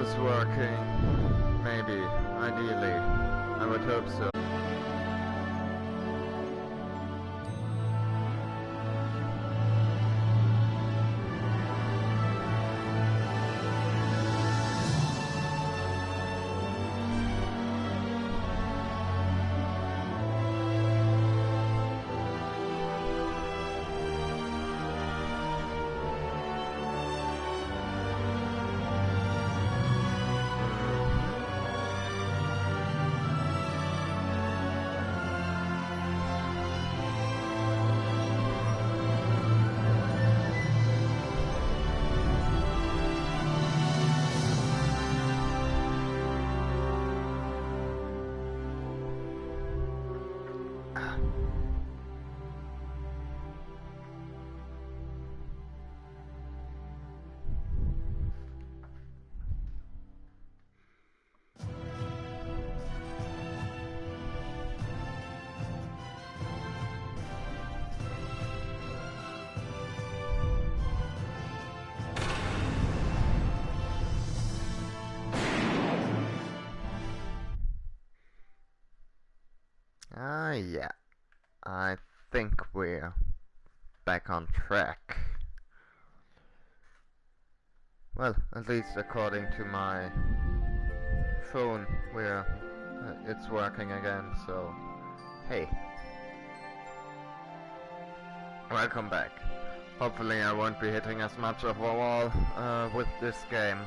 is working. Maybe. Ideally. I would hope so. Yeah, I think we're back on track. Well, at least according to my phone, it's working again, so hey. Welcome back. Hopefully I won't be hitting as much of a wall with this game.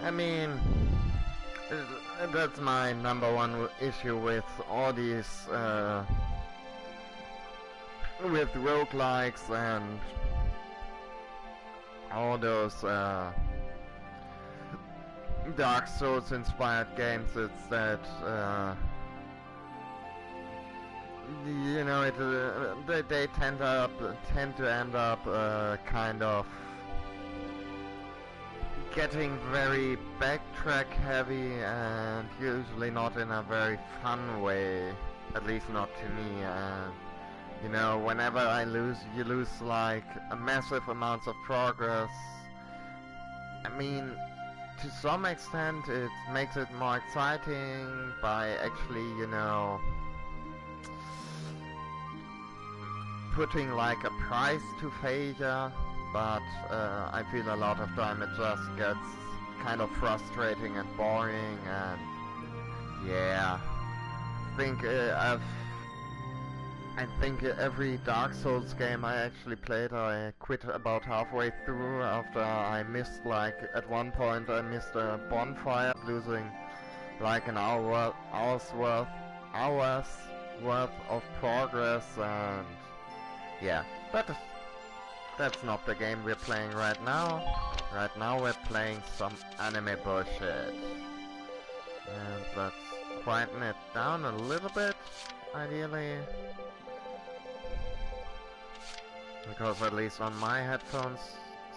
I mean, that's my number one issue with all these, with roguelikes and all those Dark Souls inspired games. It's that, you know, they tend to end up kind of getting very backtrack heavy, and usually not in a very fun way, at least not to me. You know, whenever you lose like a massive amounts of progress. I mean, to some extent it makes it more exciting by actually, you know, putting like a price to failure. But I feel a lot of time it just gets kind of frustrating and boring, and yeah, I think every Dark Souls game I actually played, I quit about halfway through after I missed, like, at one point I missed a bonfire, losing like an hour's worth of progress, and yeah, but that's not the game we're playing right now. Right now we're playing some anime bullshit. And let's quieten it down a little bit, ideally. Because at least on my headphones,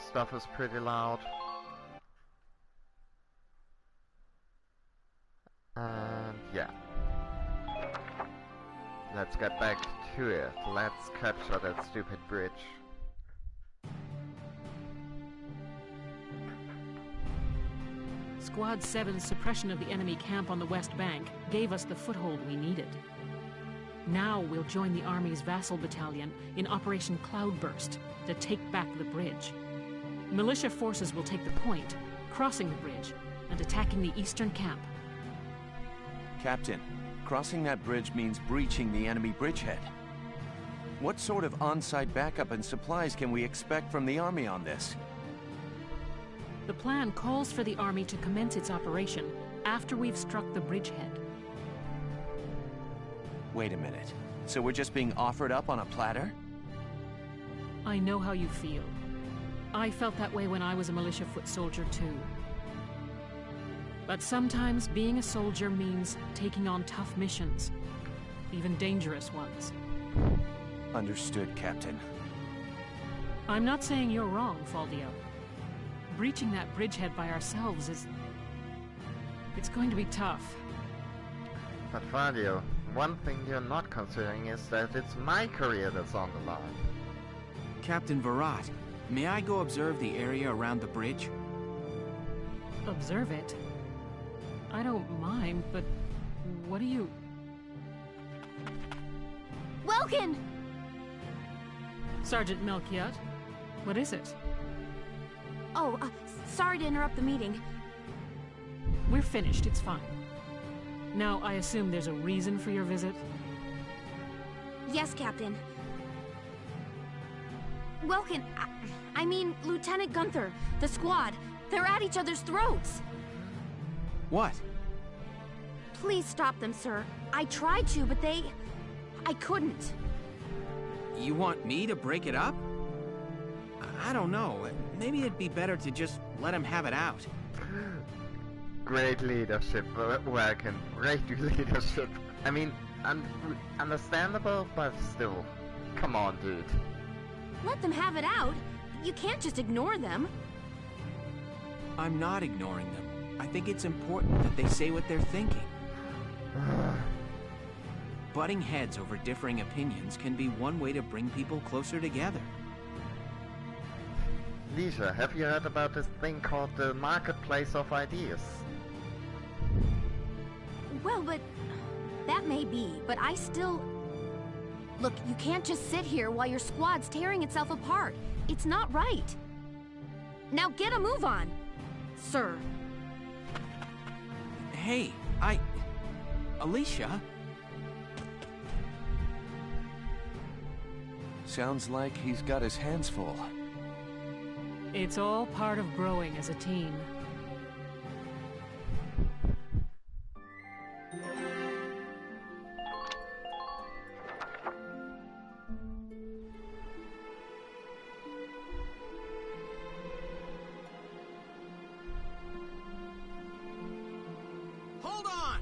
stuff is pretty loud. And yeah. Let's get back to it. Let's capture that stupid bridge. Squad 7's suppression of the enemy camp on the West Bank gave us the foothold we needed. Now we'll join the Army's vassal battalion in Operation Cloudburst to take back the bridge. Militia forces will take the point, crossing the bridge and attacking the eastern camp. Captain, crossing that bridge means breaching the enemy bridgehead. What sort of on-site backup and supplies can we expect from the Army on this? The plan calls for the Army to commence its operation after we've struck the bridgehead. Wait a minute. So we're just being offered up on a platter? I know how you feel. I felt that way when I was a militia foot soldier too. But sometimes being a soldier means taking on tough missions, even dangerous ones. Understood, Captain. I'm not saying you're wrong, Faldio. Breaching that bridgehead by ourselves it's going to be tough. But Faldio, one thing you're not considering is that it's my career that's on the line. Captain Virat, may I go observe the area around the bridge? Observe it? I don't mind, but what do you... Welkin! Sergeant Melchiot, what is it? Oh, sorry to interrupt the meeting. We're finished, it's fine. Now, I assume there's a reason for your visit? Yes, Captain. Welkin, I mean, Lieutenant Gunther, the squad, they're at each other's throats. What? Please stop them, sir. I tried to, but I couldn't. You want me to break it up? I don't know. Maybe it'd be better to just let him have it out. Great leadership, Welkin. Great leadership. I mean, understandable, but still. Come on, dude. Let them have it out? You can't just ignore them. I'm not ignoring them. I think it's important that they say what they're thinking. Butting heads over differing opinions can be one way to bring people closer together. Lisa, have you heard about this thing called the Marketplace of Ideas? Well, but... that may be, but I still... Look, you can't just sit here while your squad's tearing itself apart. It's not right. Now get a move on, sir. Hey, Alicia? Sounds like he's got his hands full. It's all part of growing as a team. Hold on!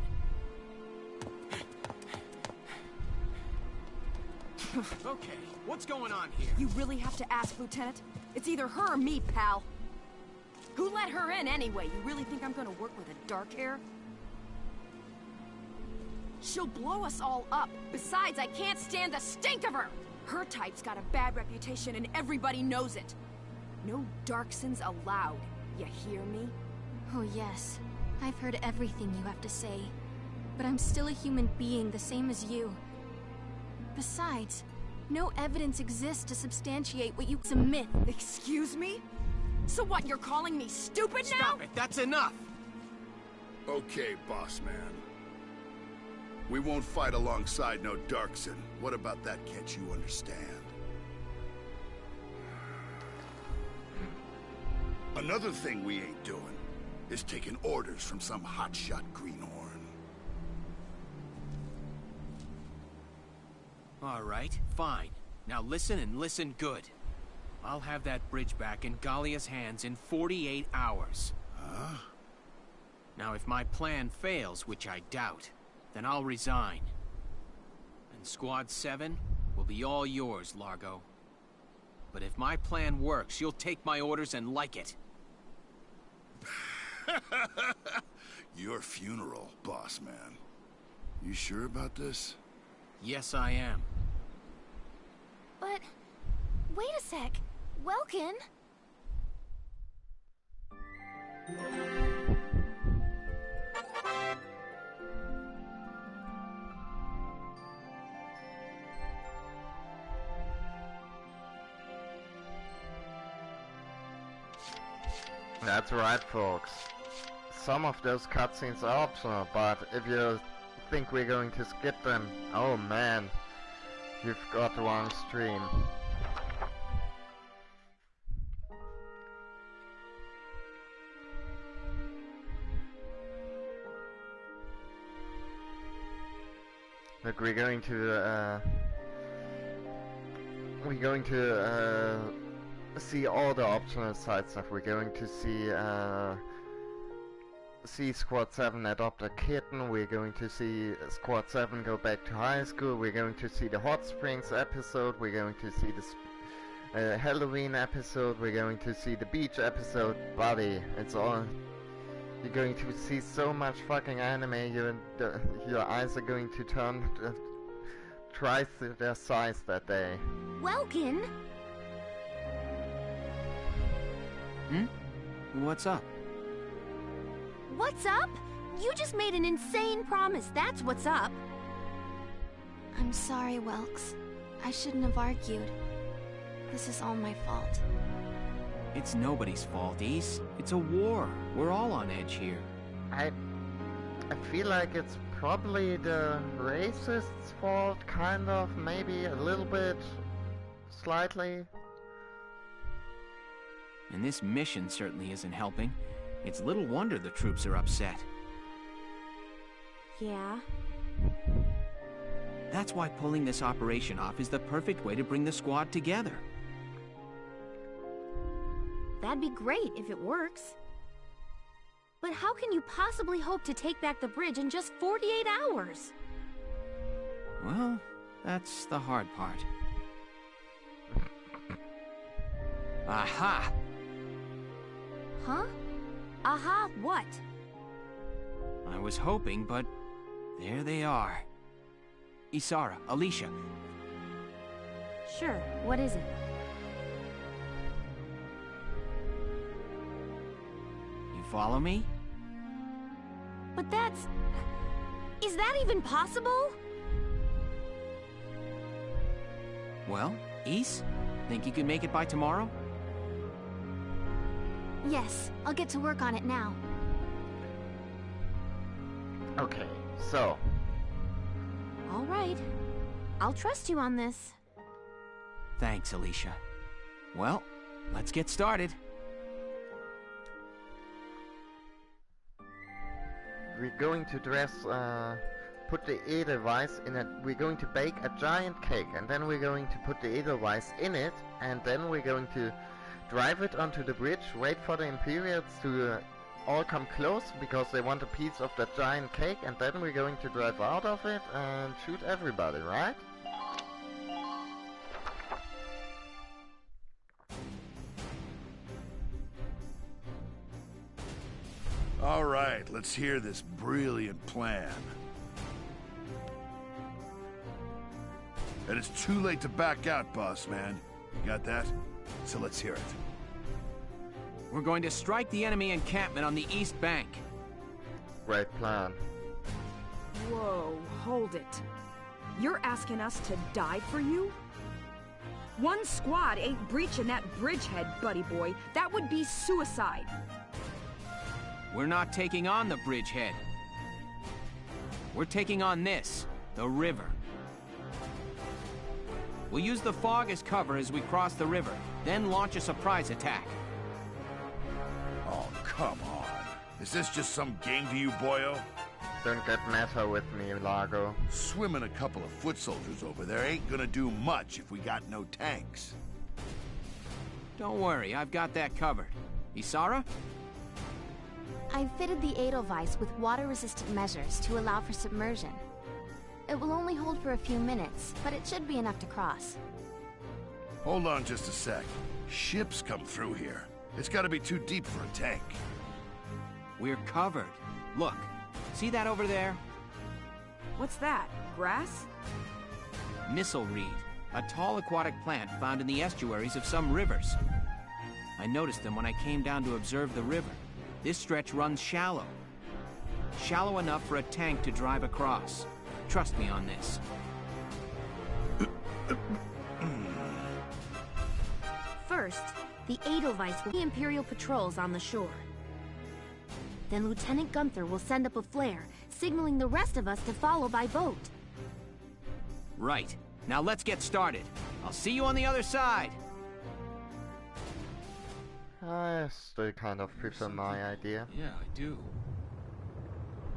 Okay, what's going on here? You really have to ask, Lieutenant? It's either her or me, pal. Who let her in anyway? You really think I'm gonna work with a dark hair? She'll blow us all up. Besides, I can't stand the stink of her! Her type's got a bad reputation and everybody knows it. No Darksons allowed. You hear me? Oh yes, I've heard everything you have to say. But I'm still a human being the same as you. Besides, no evidence exists to substantiate what it's a myth. Excuse me? So what, you're calling me stupid now? Stop it, that's enough! Okay, boss man. We won't fight alongside no Darkson. What about that, can't you understand? Another thing we ain't doing is taking orders from some hotshot greenhorn. Alright, fine. Now listen and listen good. I'll have that bridge back in Gallia's hands in 48 hours. Huh? Now if my plan fails, which I doubt, then I'll resign. And Squad 7 will be all yours, Largo. But if my plan works, you'll take my orders and like it. Your funeral, boss man. You sure about this? Yes, I am. But... wait a sec. Welkin? That's right, folks. Some of those cutscenes are optional, but if you think we're going to skip them, oh man, you've got the wrong stream. Look, we're going to see all the optional side stuff. We're going to see Squad 7 adopt a kitten. We're going to see Squad 7 go back to high school. We're going to see the Hot Springs episode. We're going to see the Halloween episode. We're going to see the beach episode. Buddy, it's all... You're going to see so much fucking anime, your eyes are going to turn twice their size that day. Welkin? What's up? What's up? You just made an insane promise, that's what's up. I'm sorry, Welks. I shouldn't have argued. This is all my fault. It's nobody's fault, Ace. It's a war. We're all on edge here. I feel like it's probably the racists' fault, kind of, maybe a little bit, slightly. And this mission certainly isn't helping. It's little wonder the troops are upset. Yeah? That's why pulling this operation off is the perfect way to bring the squad together. That'd be great if it works. But how can you possibly hope to take back the bridge in just 48 hours? Well, that's the hard part. Aha! Huh? Aha, what? I was hoping, but there they are. Isara, Alicia. Sure, what is it? You follow me? But that's... Is that even possible? Well, Is, think you can make it by tomorrow? Yes, I'll get to work on it now. Okay, so... All right. I'll trust you on this. Thanks, Alicia. Well, let's get started. We're going to put the Edelweiss in a... We're going to bake a giant cake, and then we're going to put the Edelweiss in it, and then we're going to drive it onto the bridge, wait for the Imperials to all come close, because they want a piece of that giant cake, and then we're going to drive out of it and shoot everybody, right? All right, let's hear this brilliant plan. And it's too late to back out, boss man. You got that? So let's hear it. We're going to strike the enemy encampment on the east bank. Great plan. Whoa, hold it. You're asking us to die for you? One squad ain't breaching that bridgehead, buddy boy. That would be suicide. We're not taking on the bridgehead. We're taking on this, the river. We'll use the fog as cover as we cross the river, then launch a surprise attack. Oh, come on. Is this just some game to you, boyo? Don't get meta with me, Largo. Swimming a couple of foot soldiers over there ain't gonna do much if we got no tanks. Don't worry, I've got that covered. Isara? I've fitted the Edelweiss with water-resistant measures to allow for submersion. It will only hold for a few minutes, but it should be enough to cross. Hold on just a sec. Ships come through here. It's gotta be too deep for a tank. We're covered. Look, see that over there? What's that? Grass? Missile reed, a tall aquatic plant found in the estuaries of some rivers. I noticed them when I came down to observe the river. This stretch runs shallow. Shallow enough for a tank to drive across. Trust me on this. First, the Edelweiss will be Imperial patrols on the shore. Then Lieutenant Gunther will send up a flare, signaling the rest of us to follow by boat. Right. Now let's get started. I'll see you on the other side. I still kind of prefer my idea. Yeah, I do.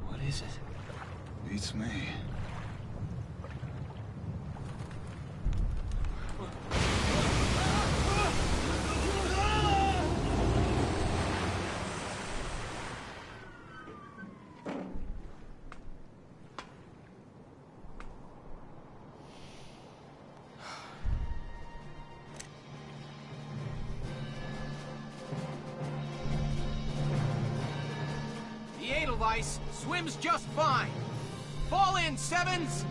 What is it? Beats me. The Edelweiss swims just fine. Fall in, Sevens!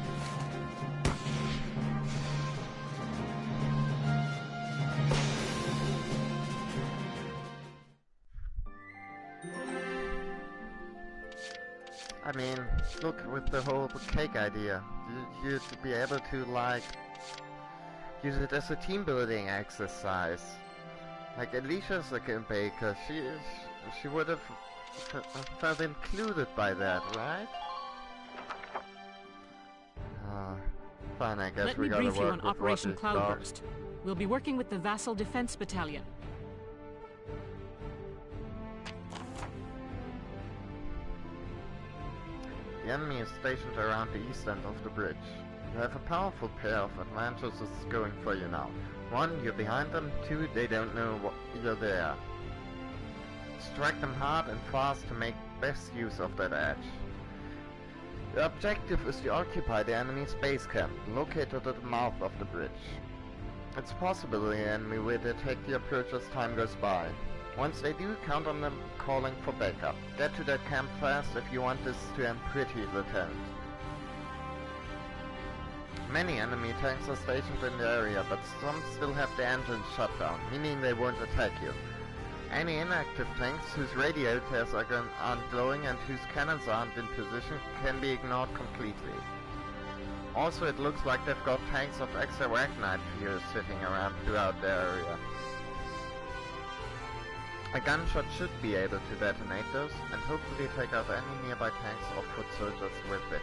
I mean, look, with the whole cake idea, you'd be able to, like, use it as a team building exercise. Like, Alicia's a good baker, she would have felt included by that, right? Fine, I guess Let we me gotta brief you work on with Operation what we've got. Cloudburst. We'll be working with the Vassal Defense Battalion. The enemy is stationed around the east end of the bridge. You have a powerful pair of advantages going for you now. One, you're behind them. Two, they don't know you're there. Strike them hard and fast to make best use of that edge. The objective is to occupy the enemy's base camp, located at the mouth of the bridge. It's possible the enemy will detect the approach as time goes by. Once they do, count on them calling for backup. Get to that camp fast if you want this to end pretty, Lieutenant. Many enemy tanks are stationed in the area, but some still have their engines shut down, meaning they won't attack you. Any inactive tanks whose radiators aren't glowing and whose cannons aren't in position can be ignored completely. Also, it looks like they've got tanks of extra Arachnite fuel sitting around throughout the area. A gunshot should be able to detonate those, and hopefully take out any nearby tanks or foot soldiers with it.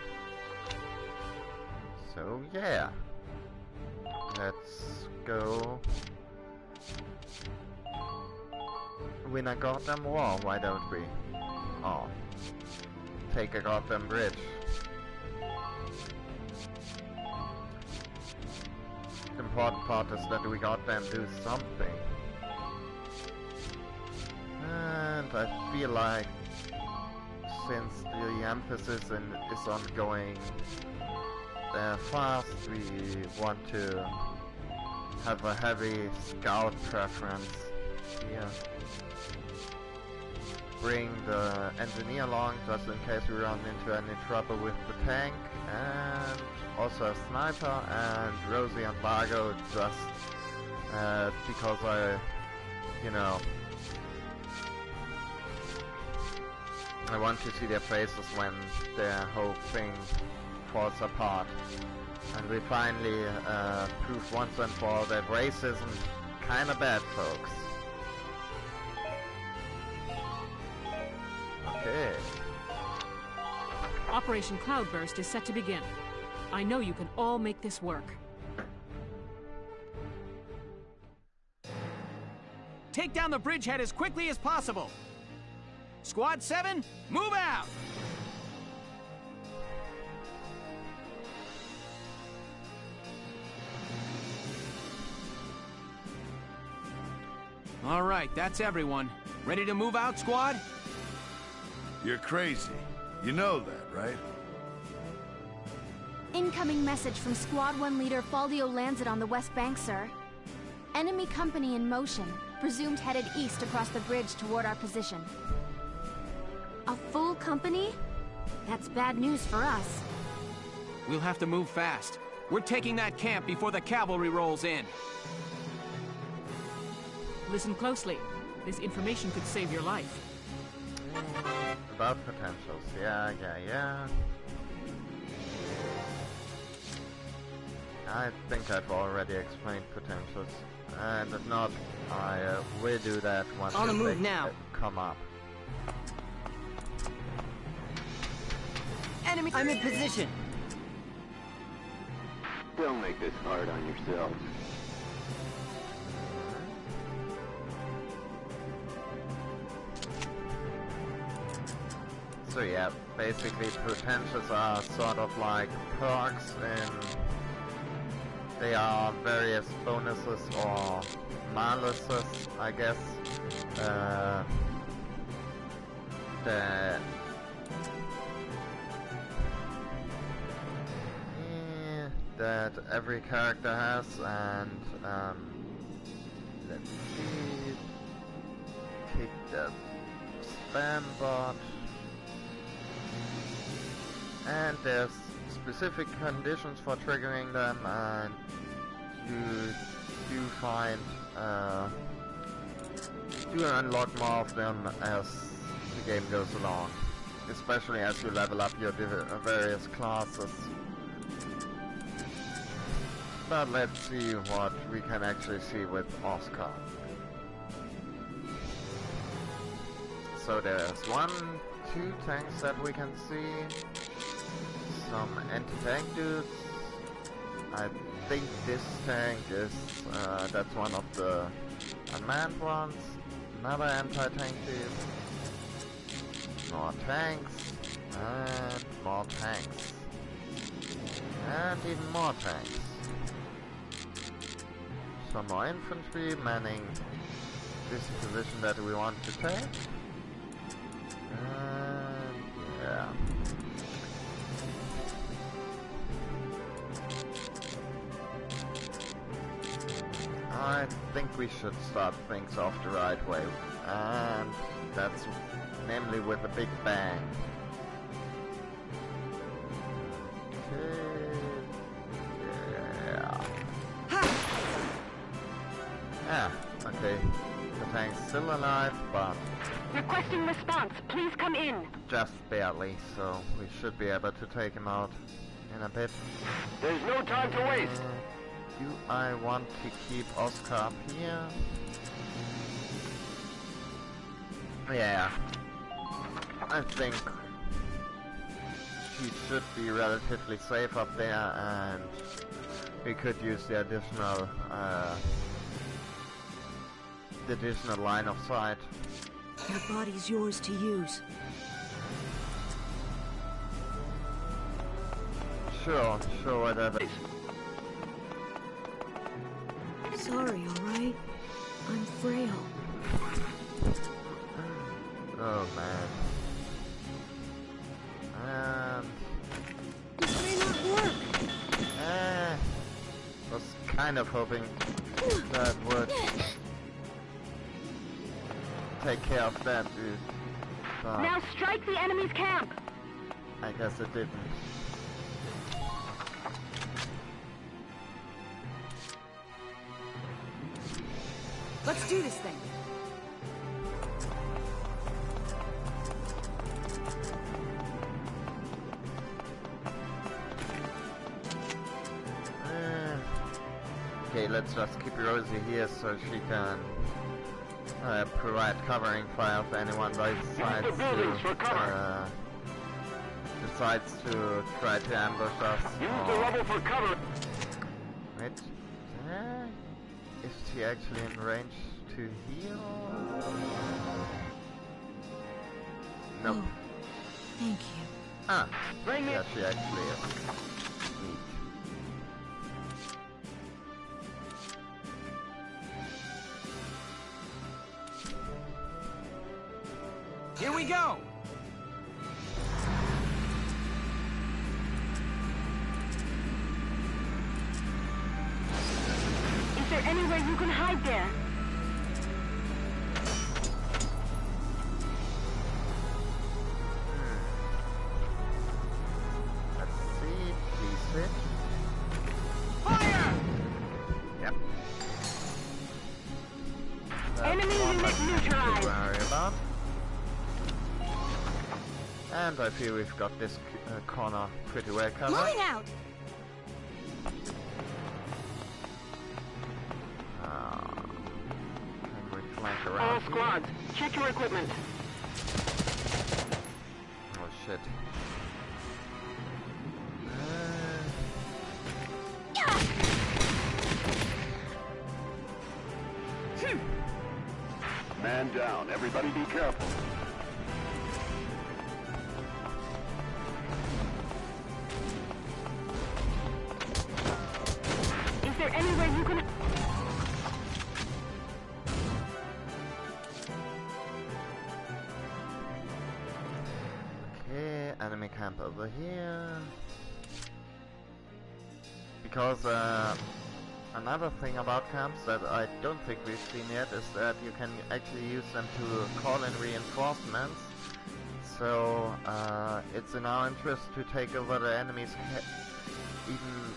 So yeah, let's go win a goddamn war, why don't we? Oh, take a goddamn bridge. The important part is that we goddamn do something. And I feel like, since the emphasis is on going fast, we want to have a heavy scout preference here. Bring the engineer along just in case we run into any trouble with the tank, and also a sniper, and Rosie and Largo just because I want to see their faces when their whole thing falls apart. And we finally prove once and for all that racism kinda bad, folks. Okay. Operation Cloudburst is set to begin. I know you can all make this work. Take down the bridgehead as quickly as possible. Squad 7, move out! All right, that's everyone. Ready to move out, squad? You're crazy. You know that, right? Incoming message from Squad 1 leader Faldio Lancet on the West Bank, sir. Enemy company in motion, presumed headed east across the bridge toward our position. A full company? That's bad news for us. We'll have to move fast. We're taking that camp before the cavalry rolls in. Listen closely. This information could save your life. About potentials, yeah. I think I've already explained potentials, and if not, I will do that once On the move they now. Come up. Enemy! I'm in position! Don't make this hard on yourself. So yeah, basically potentials are sort of like perks, and they are various bonuses or maluses, I guess, that every character has, and let's see, kick the spam bot. And there's specific conditions for triggering them, and you do find, do unlock more of them as the game goes along. especially as you level up your various classes. But let's see what we can actually see with Oscar. So there's 1, 2 tanks that we can see. Some anti-tank dudes. I think this tank is, that's one of the unmanned ones. Another anti-tank dude. More tanks. And more tanks. And even more tanks. Some more infantry manning this position that we want to take. And yeah. I think we should start things off the right way, and that's namely with a big bang. Okay. Yeah. Yeah, okay. The tank's still alive, but requesting response. Please come in. Just barely, so we should be able to take him out in a bit. There's no time to waste. Do I want to keep Oscar up here? Yeah. I think he should be relatively safe up there, and we could use the additional line of sight. Your body's yours to use. Sure, whatever. Sorry, alright? I'm frail. Oh man. This may not work. Was kind of hoping that would take care of that dude. But Now strike the enemy's camp. I guess it didn't. Let's do this thing. Okay, let's just keep Rosie here so she can provide covering fire for anyone that decides to try to ambush us. Use the rubble for cover. Wait, is she actually in range to heal? Nope. Oh, thank you. Ah, yeah, she actually is. Sweet. Here we go! Is there anywhere you can hide there? Let's see, please hit. Fire! Yep. Enemy unit neutralized. To worry about. And I feel we've got this corner pretty well covered. Moving out! Can we flank around All here? squads, check your equipment. Oh shit. Man down. Everybody be careful. Is there anywhere you can... Okay, enemy camp over here. Because another thing about camps that I don't think we've seen yet is that you can actually use them to call in reinforcements. So it's in our interest to take over the enemy's even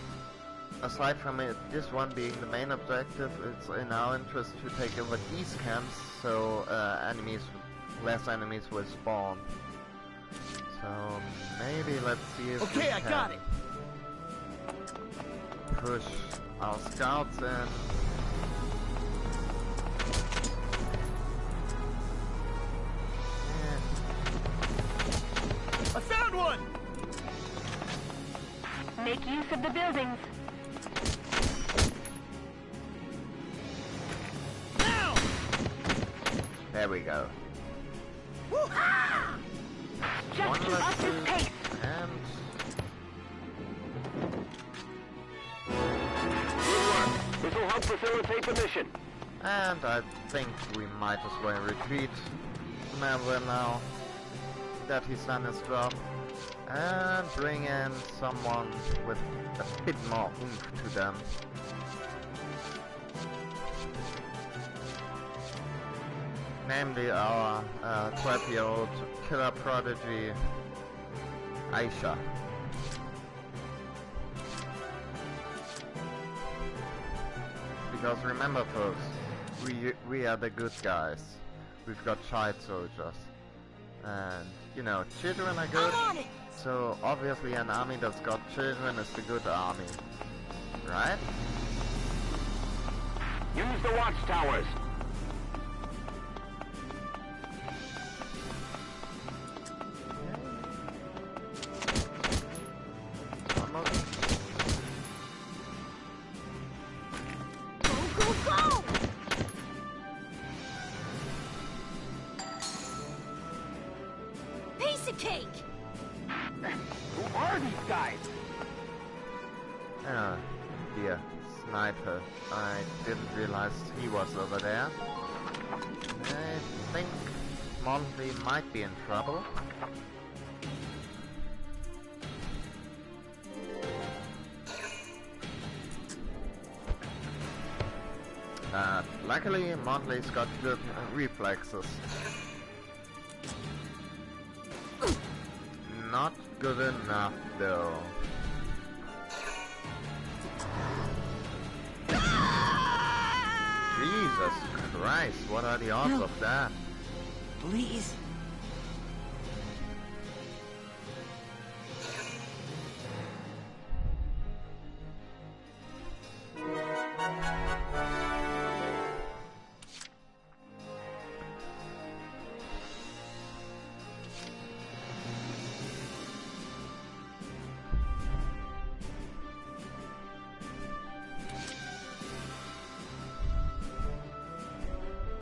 aside from this one being the main objective, it's in our interest to take over these camps so less enemies will spawn. So maybe let's see if Okay, I got it. push our scouts in. I found one! Make use of the buildings. Now! There we go. Just One keep less up this to- pace. and Good work. This will help facilitate the mission. I think we might as well retreat Melvin now that he's done his job, and bring in someone with a bit more oomph to them. Namely our 12-year-old killer prodigy, Aisha. Because remember folks, we are the good guys. We've got child soldiers. And, you know, children are good. So obviously an army that's got children is the good army. Right? Use the watchtowers. Almost. Go, go! Piece of cake! Who are these guys? Oh, dear. Sniper. I didn't realize he was over there. I think Monty might be in trouble. Luckily, Montley's got good reflexes. Not good enough, though. Jesus Christ, what are the odds of that? Please.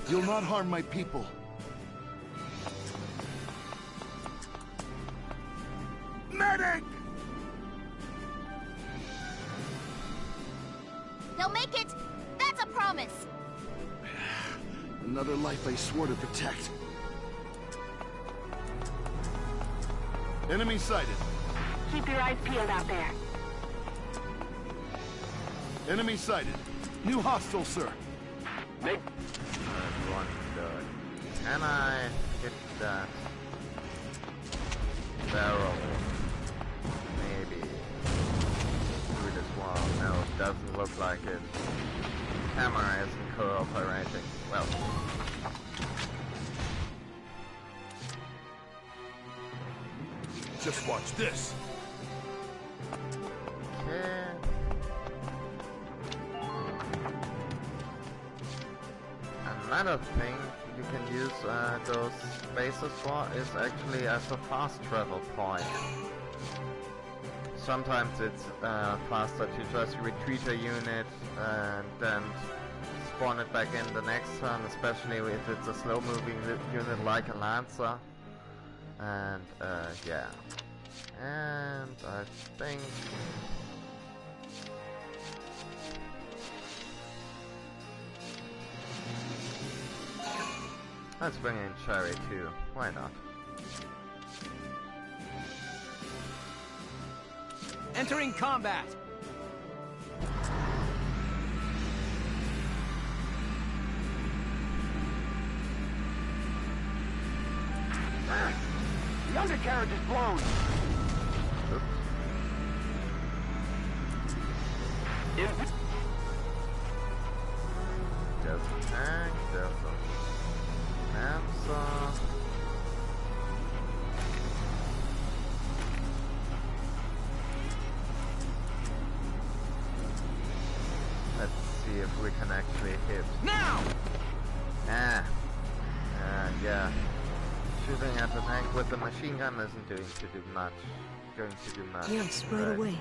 You'll not harm my people. Medic! They'll make it! That's a promise! Another life I swore to protect. Enemy sighted. Keep your eyes peeled out there. Enemy sighted. New hostile, sir. Make One good. Can I hit that barrel? Maybe. Through this wall? No, it doesn't look like it. Camera isn't cooperating. Well. Just watch this. Okay. Another thing you can use those bases for is actually as a fast travel point. Sometimes it's faster to just retreat a unit and then spawn it back in the next turn, especially if it's a slow moving unit like a Lancer. And yeah. And I think let's bring in Cherry too. Why not? Entering combat. the undercarriage is blown. Oops. There's a tank, there's a Lancer. hit. Now! Yeah. Shooting at the tank with the machine gun isn't going to do much. Yes, right away.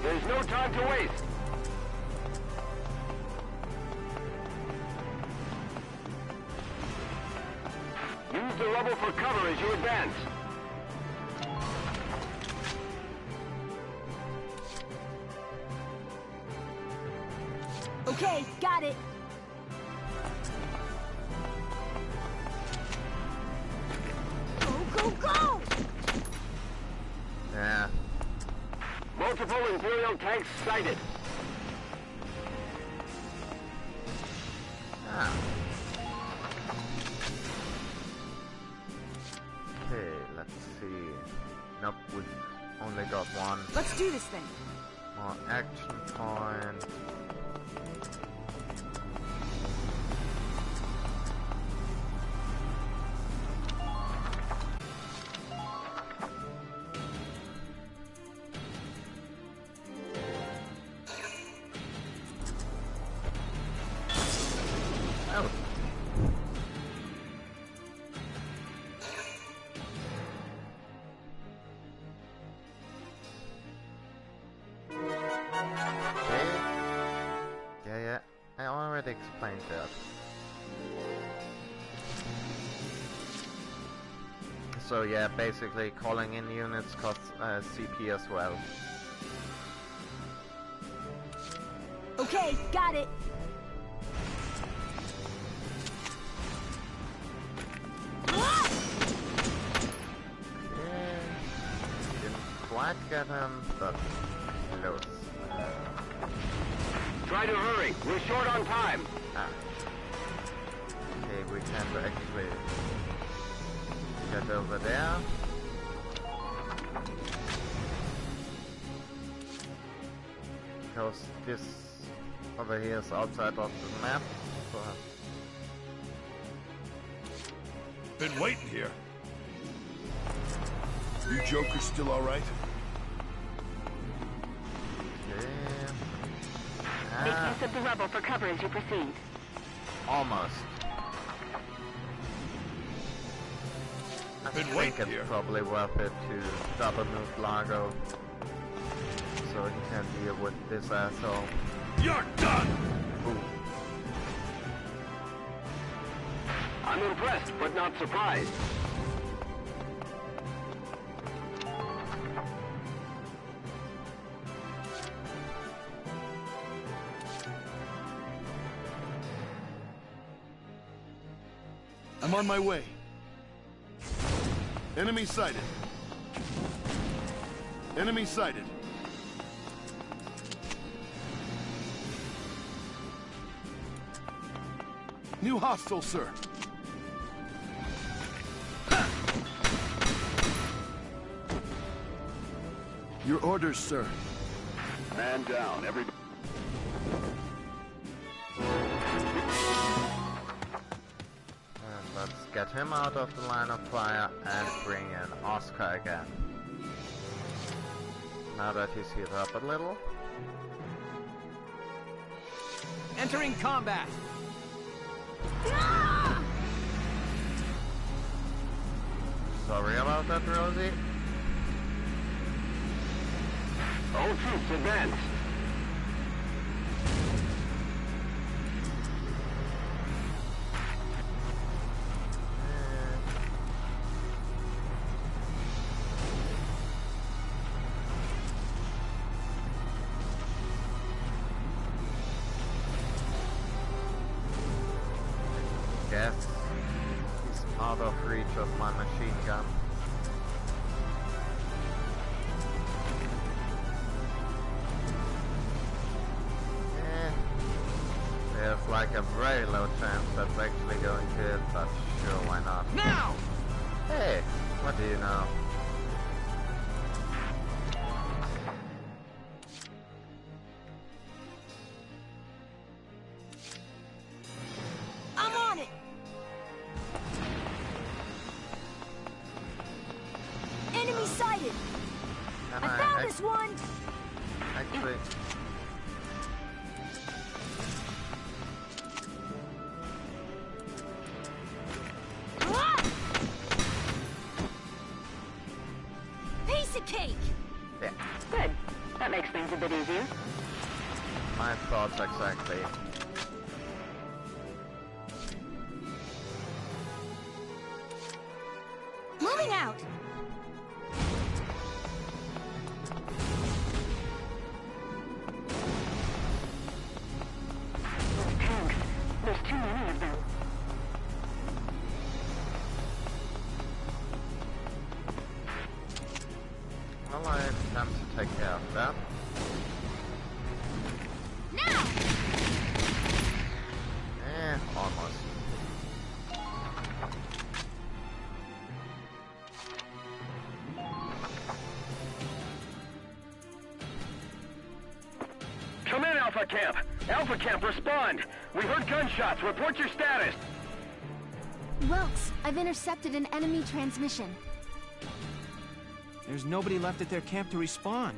There's no time to waste. Use the rubble for cover as you advance. Okay, got it. Go, go, go! Yeah. Multiple Imperial tanks sighted. Ah. Okay, let's see. Nope, we only got one. Let's do this thing. More action point. Oh. Yeah, I already explained that. So yeah, basically calling in units costs CP as well. Okay, got it. Didn't quite get him, but close. Try to hurry. We're short on time. Okay, we can actually get over there. Because this over here is outside of the map. So Been waiting here. You jokers still alright? Make use of the rubble for cover as you proceed. Almost. I think it's probably worth it to double move Largo so he can deal with this asshole. You're done! Ooh. I'm impressed, but not surprised. I'm on my way. Enemy sighted. Enemy sighted. New hostile, sir. Your orders, sir. Man down, everybody. Let's get him out of the line of fire and bring in Oscar again. Now that he's healed up a little. Entering combat! Sorry about that, Rosie. All troops advance. Guess he's out of reach of my machine gun. There's like a very low chance that's actually going to hit, but sure, why not? Now! Hey, what do you know? I'm on it. Enemy sighted. Bonus one! Actually... Piece of cake! Yeah. Good. That makes things a bit easier. My thoughts exactly. Moving out! Those tanks. There's too many of them. Well, I attempt to take care of that. Now! Almost. Come in, Alpha Camp! Alpha Camp, respond! We heard gunshots. Report your status! Wilkes, I've intercepted an enemy transmission. There's nobody left at their camp to respond,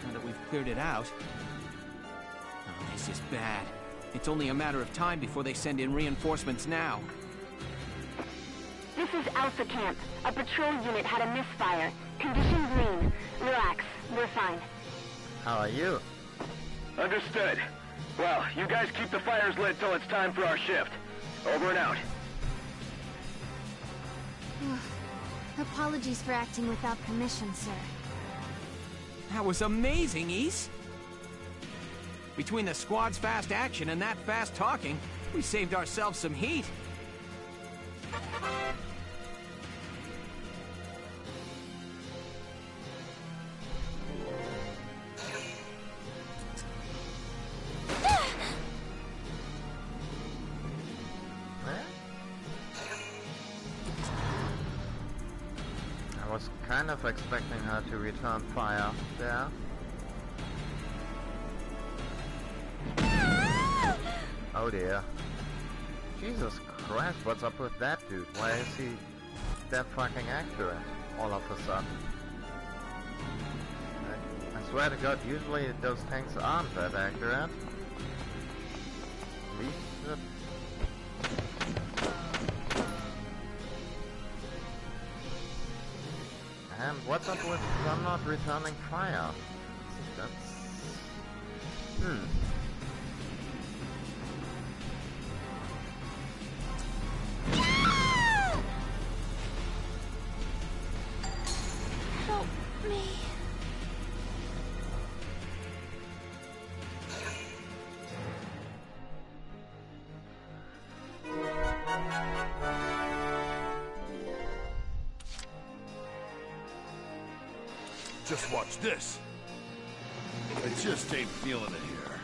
now that we've cleared it out. Oh, this is bad. It's only a matter of time before they send in reinforcements now. This is Alpha Camp. A patrol unit had a misfire. Condition green. Relax. We're fine. How are you? Understood. Well, you guys keep the fires lit till it's time for our shift. Over and out. Apologies for acting without permission, sir. That was amazing, East. Between the squad's fast action and that fast talking, we saved ourselves some heat. I was kind of expecting her to return fire there. Oh dear. Jesus Christ, what's up with that dude? Why is he that fucking accurate all of a sudden? I swear to God, usually those tanks aren't that accurate. At least and what's up with them not returning fire? That's... Help me. Just watch this. I just ain't feeling it here.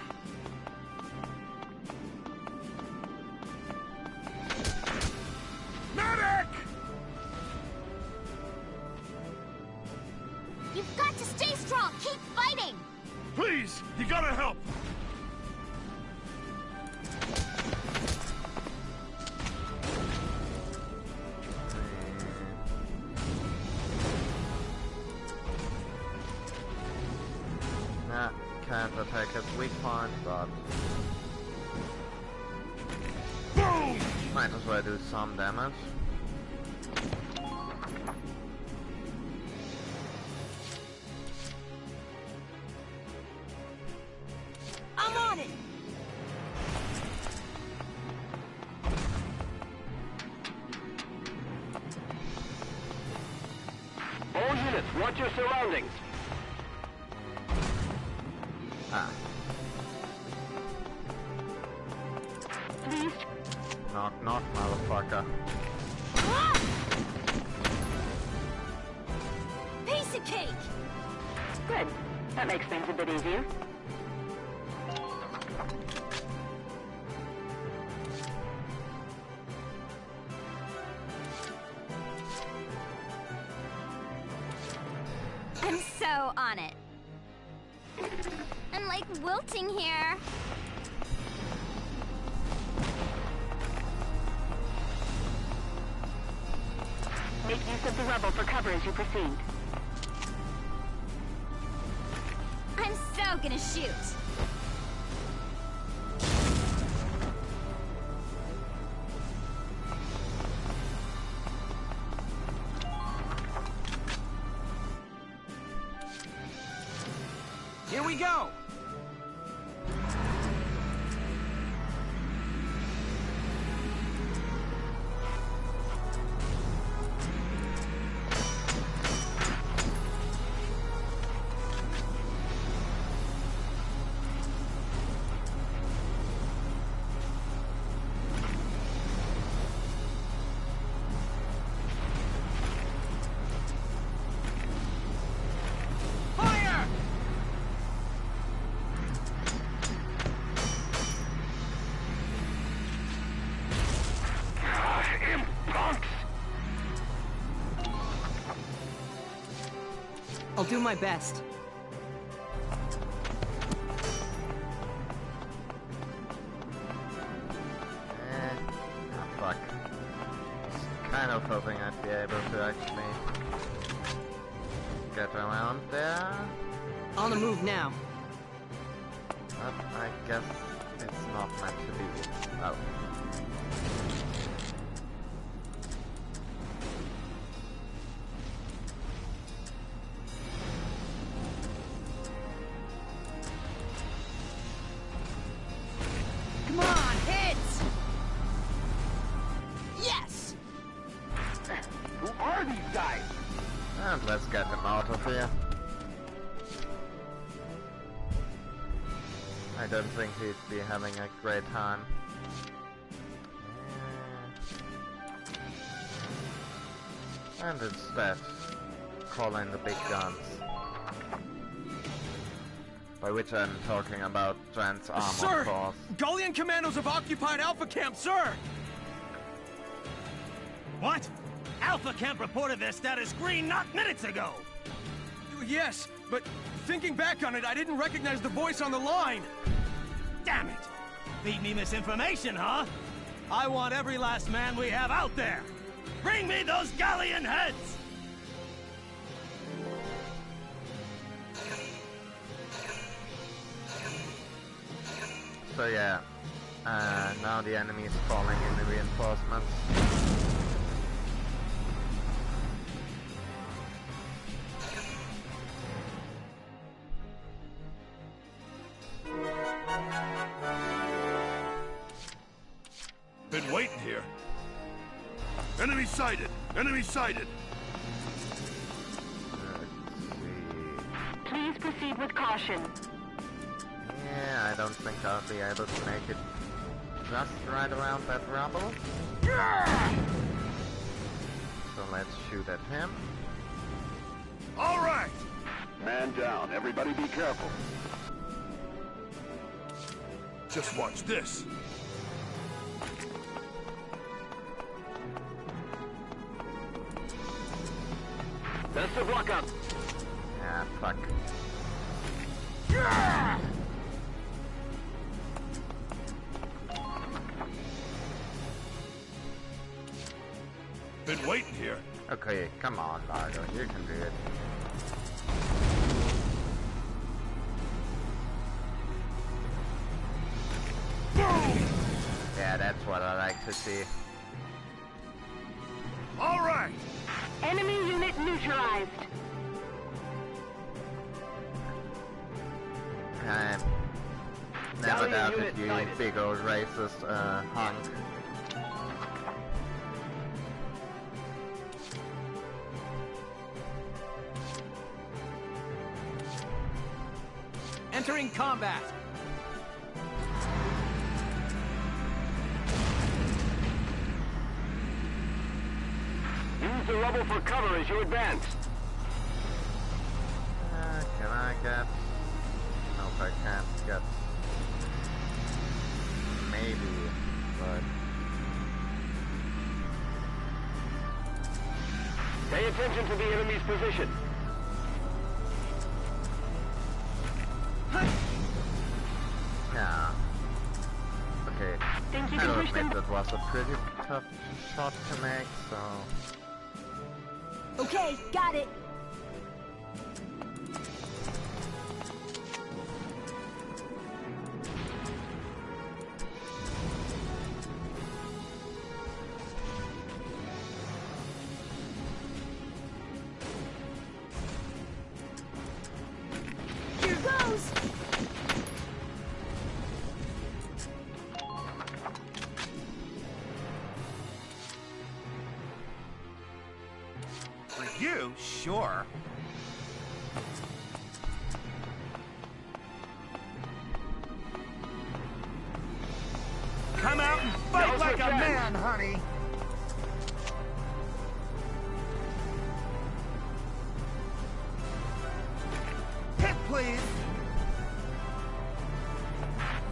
Medic! You've got to stay strong! Keep fighting! Please, you gotta help! Can't attack his weak point, but... Boom! Might as well do some damage. I'm on it! All units, watch your surroundings. Ah. Please. Knock, knock, motherfucker. Piece of cake! Good. That makes things a bit easier. I'm so on it. I'm like wilting here. Make use of the rubble for cover as you proceed. now gonna shoot. Here we go! I'll do my best. Oh fuck. Kind of hoping I'd be able to actually get around there. On the move now. But I guess it's not meant to be. Oh. Come on, hit! Yes! Who are these guys? And let's get them out of here. I don't think he'd be having a great time. And instead, call in the big guns. By which I'm talking about Trans Armor Force. Gullian commandos have occupied Alpha Camp, sir! What? Alpha Camp reported their status green not minutes ago! Yes, but thinking back on it, I didn't recognize the voice on the line! Damn it! Feed me misinformation, huh? I want every last man we have out there! Bring me those galleon heads! So yeah, now the enemy is falling in the reinforcements. Been waiting here. Enemy sighted! Enemy sighted! Please proceed with caution. Yeah, I don't think I'll be able to make it just right around that rubble. So let's shoot at him. All right! Man down. Everybody be careful. Just watch this. That's the block up. Yeah, fuck. Been waiting here. Okay, come on, Largo, you can do it. Boom! Yeah, that's what I like to see. All right! Enemy unit neutralized. I never doubted you, big old racist hunk. Entering combat. Use the rubble for cover as you advance. Can I get... Nope, I can't get... Maybe, but... Pay attention to the enemy's position. Yeah. Okay. Think you I can don't push think them? that was a pretty tough shot to make, so... Okay, got it. goes! For you, sure. Come out and fight like a man, honey! Hit, please!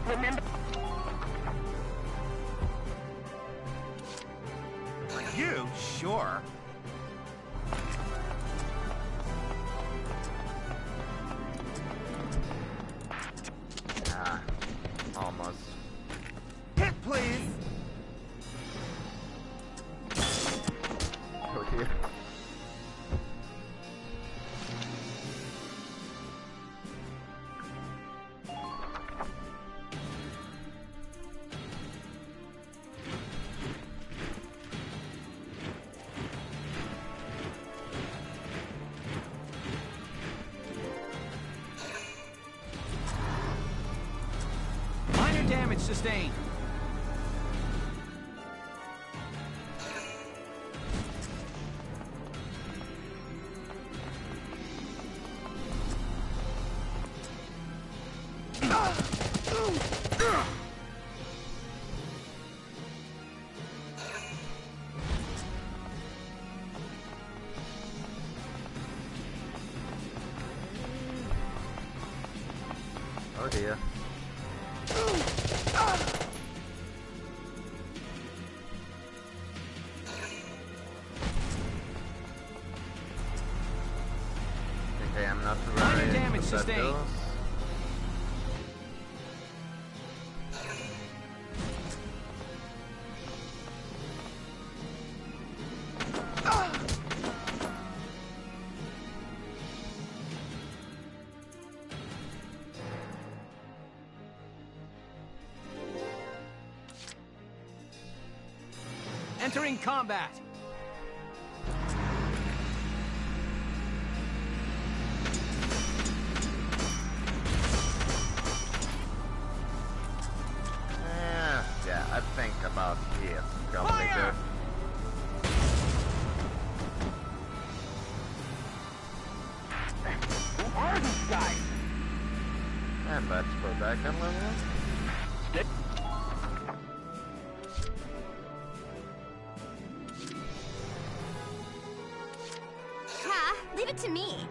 Remember... For you, sure. Almost. Hit, please! Oh dear. Minor damage sustained. Oh dear. Okay, I'm not Minor very damage good at sustained. those. Entering combat. Yeah, I think about here. Probably good. Who are these guys? And let's go back a little. Stick. Ha! Leave it to me.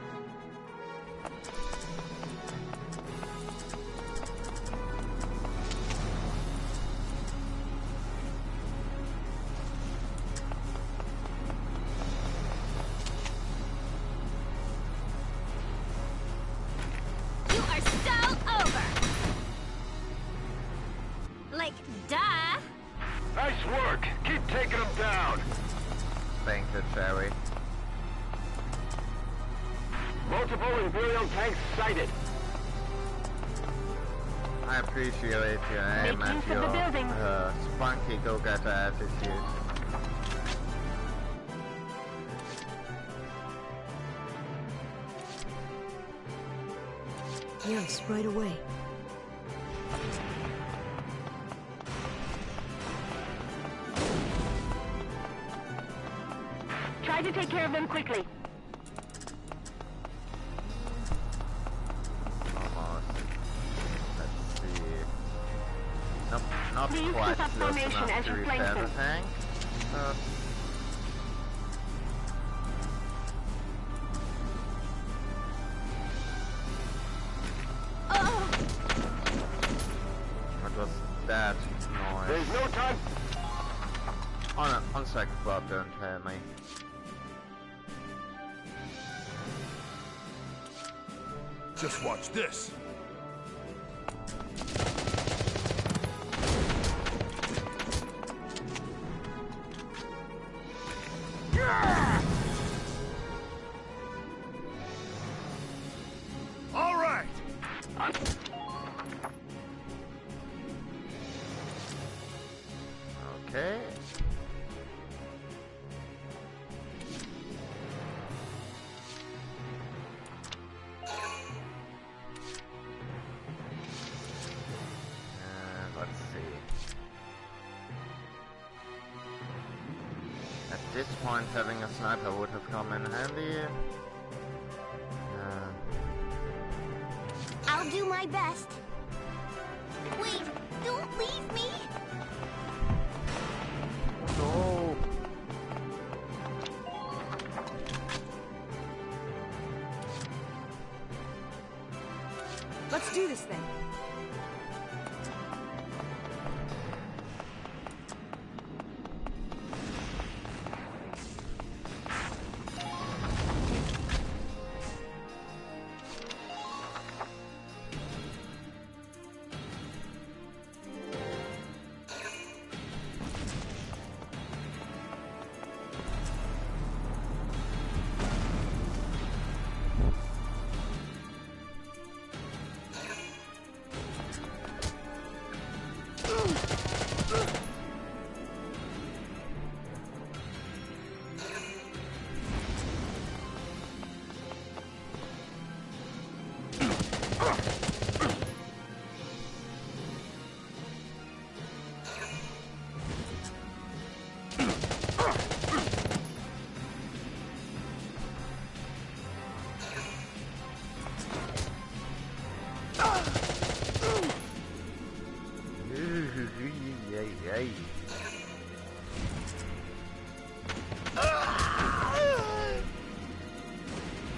You are so over! Like, duh! Nice work. Keep taking them down. Thank you, Cherry. Multiple Imperial tanks sighted. I appreciate your aim Make and use of the your building. spunky go-getter attitude. Yes, right away. Try to take care of them quickly. Almost. Let's see. Nope, not Please quite keep up close formation enough as to you repair flank the them. tank. What was that noise? There's no time. On second thought, don't tell me. Just watch this. All right! Okay. this point, having a sniper would have come in handy. I'll do my best. Wait, don't leave me! No! Let's do this thing.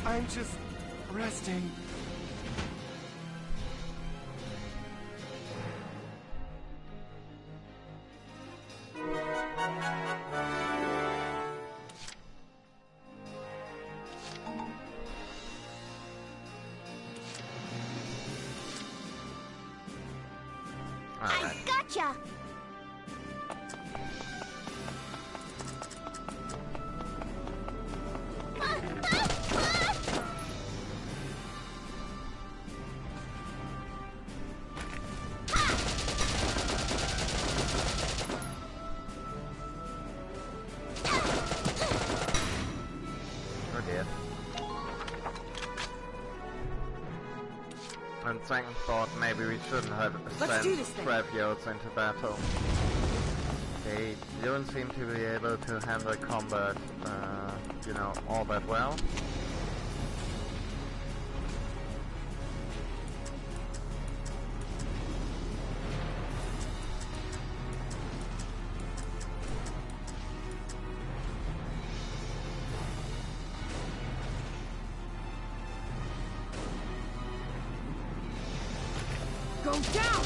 I'm just resting. I gotcha! And second thought, maybe we shouldn't have sent Travios into battle. They don't seem to be able to handle combat, you know, all that well. Go down!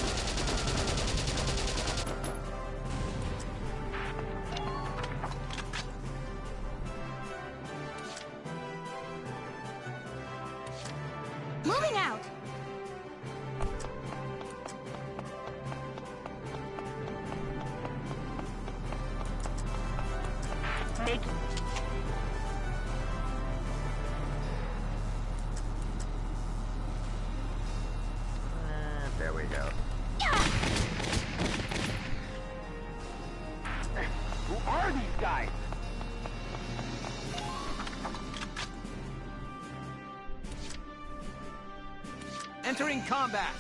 Moving out! Make There we go. Who are these guys? Entering combat.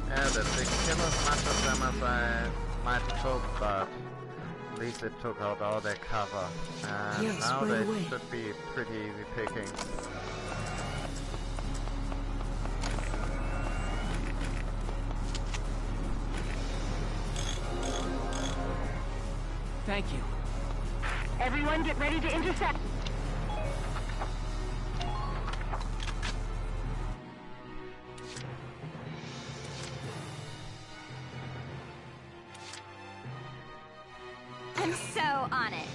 Yeah, they didn't kill as much of them as I might have hoped, but at least it took out all their cover. And Yes, now right they away. should be pretty easy picking. Thank you. everyone get ready to intercept. I'm so on it.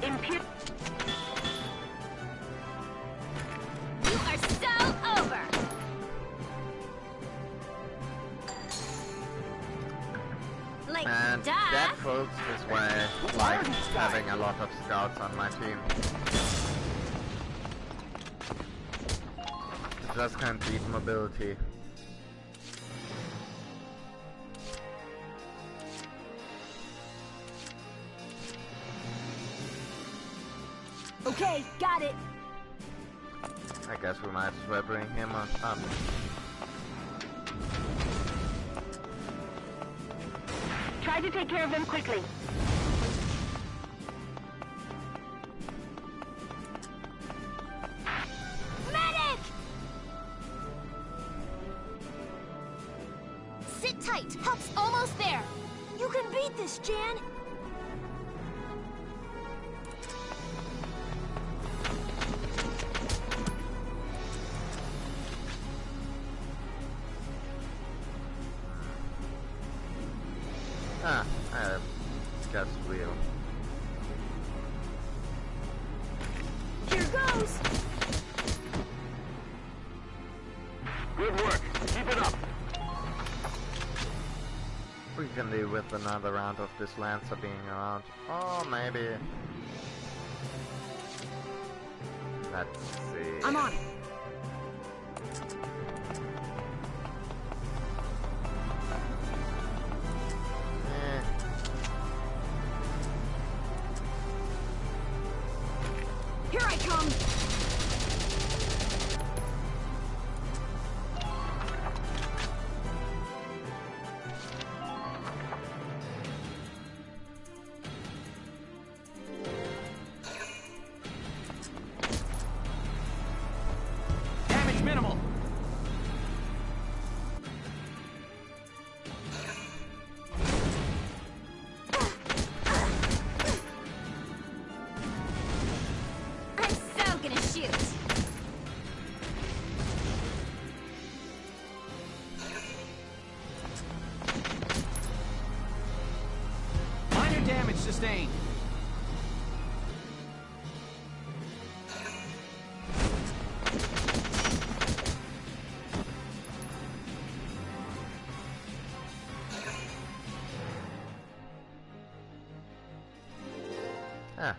Impute. You are so over. Like, And duh. that, folks, is why I like having a lot of scouts on my team. just can't beat mobility. Okay, got it. I guess we might as well bring him on up. Try to take care of them quickly. Medic! Sit tight. Help's almost there. You can beat this, Jan. Ah, guess wheel. Here goes. Good work. Keep it up. We can do with another round of this Lancer being around. Oh, maybe. Let's see. I'm on it. Here I come! Damage minimal. Minor damage sustained. Ah.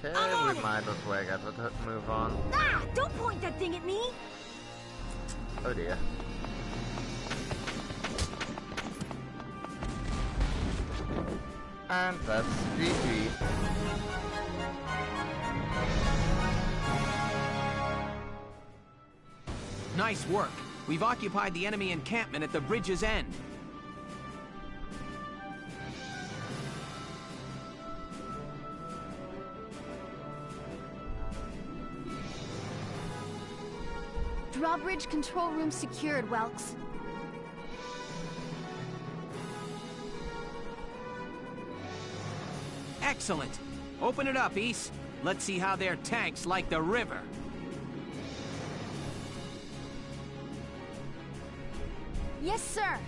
Okay, we might as well get to move on. Ah! Don't point that thing at me! Oh dear. And that's GG. Nice work. We've occupied the enemy encampment at the bridge's end. Drawbridge control room secured, Welks. Excellent. Open it up, East. Let's see how their tanks like the river. Yes, sir.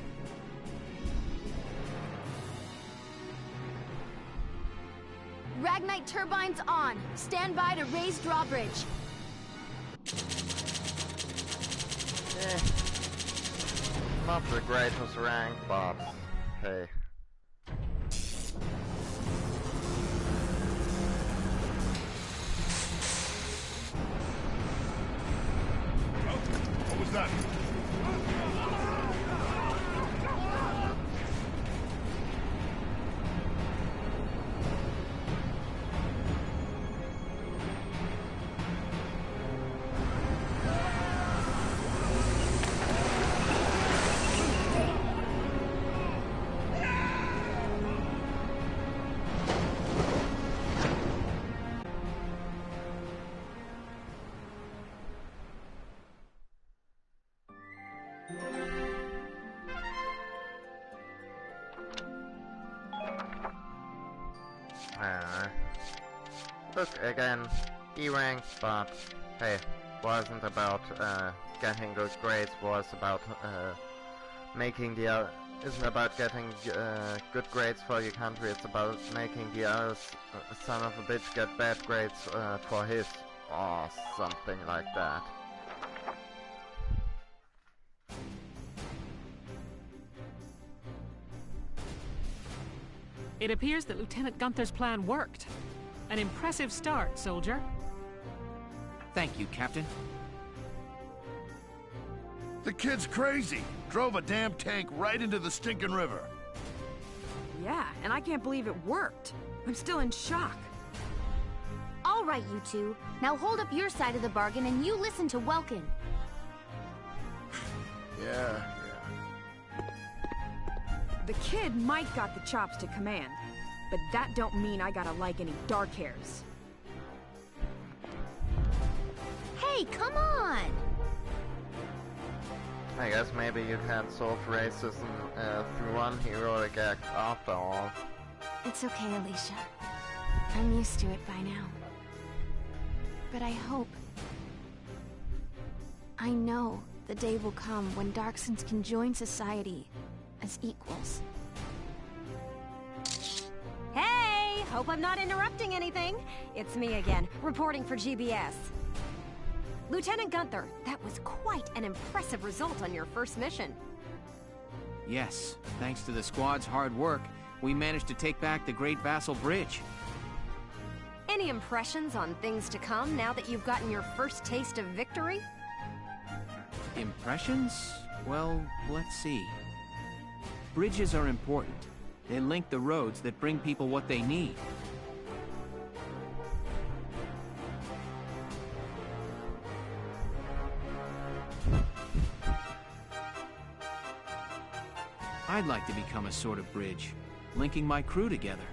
Ragnite turbines on. Stand by to raise drawbridge. Not the greatest rank, but hey. What was that? Look, again, E-rank, but hey, wasn't about getting good grades, was about making the isn't about getting good grades for your country, it's about making the other son of a bitch get bad grades for his, or something like that. It appears that Lieutenant Gunther's plan worked. An impressive start, soldier. Thank you, Captain. The kid's crazy. Drove a damn tank right into the stinking river. Yeah, and I can't believe it worked. I'm still in shock. All right, you two. Now hold up your side of the bargain and you listen to Welkin. Yeah. The kid might got the chops to command, but that don't mean I gotta like any dark hairs. Hey, come on! I guess maybe you can solve racism through one heroic act after all. It's okay, Alicia. I'm used to it by now. But I hope... I know the day will come when Darksons can join society as equals. Hey! Hope I'm not interrupting anything. It's me again, reporting for GBS. Lieutenant Gunther, that was quite an impressive result on your first mission. Yes, thanks to the squad's hard work, we managed to take back the Great Vassal Bridge. Any impressions on things to come now that you've gotten your first taste of victory? Impressions? Well, let's see. Bridges are important. They link the roads that bring people what they need. I'd like to become a sort of bridge, linking my crew together.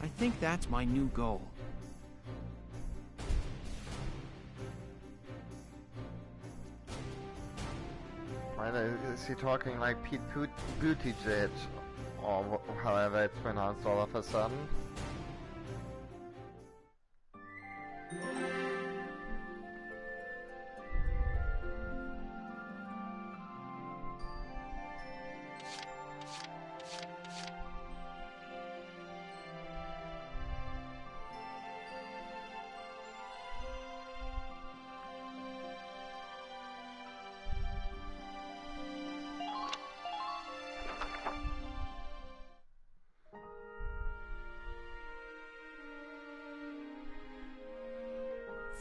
I think that's my new goal. Is he talking like Pete Buttigieg, or however it's pronounced all of a sudden?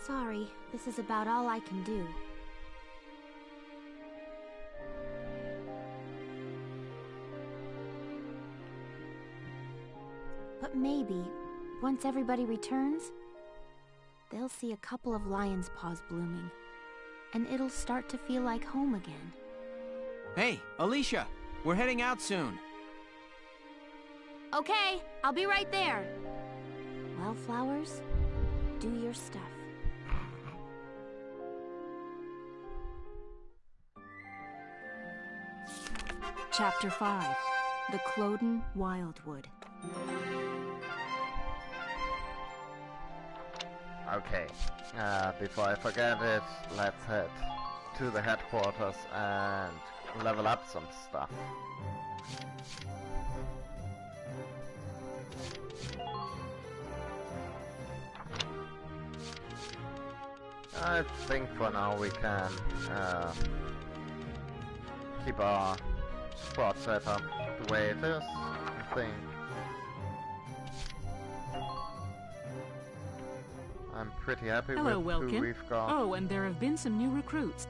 Sorry, this is about all I can do. But maybe, once everybody returns, they'll see a couple of lion's paws blooming, and it'll start to feel like home again. Hey, Alicia! We're heading out soon. Okay, I'll be right there. Well, Flowers, do your stuff. Chapter 5, The Cloden Wildwood. Okay, before I forget it, let's head to the headquarters and level up some stuff. I think for now we can keep our spot set up the way it is, I think. I'm pretty happy Hello, with Welkin. who we've got. Oh, and there have been some new recruits.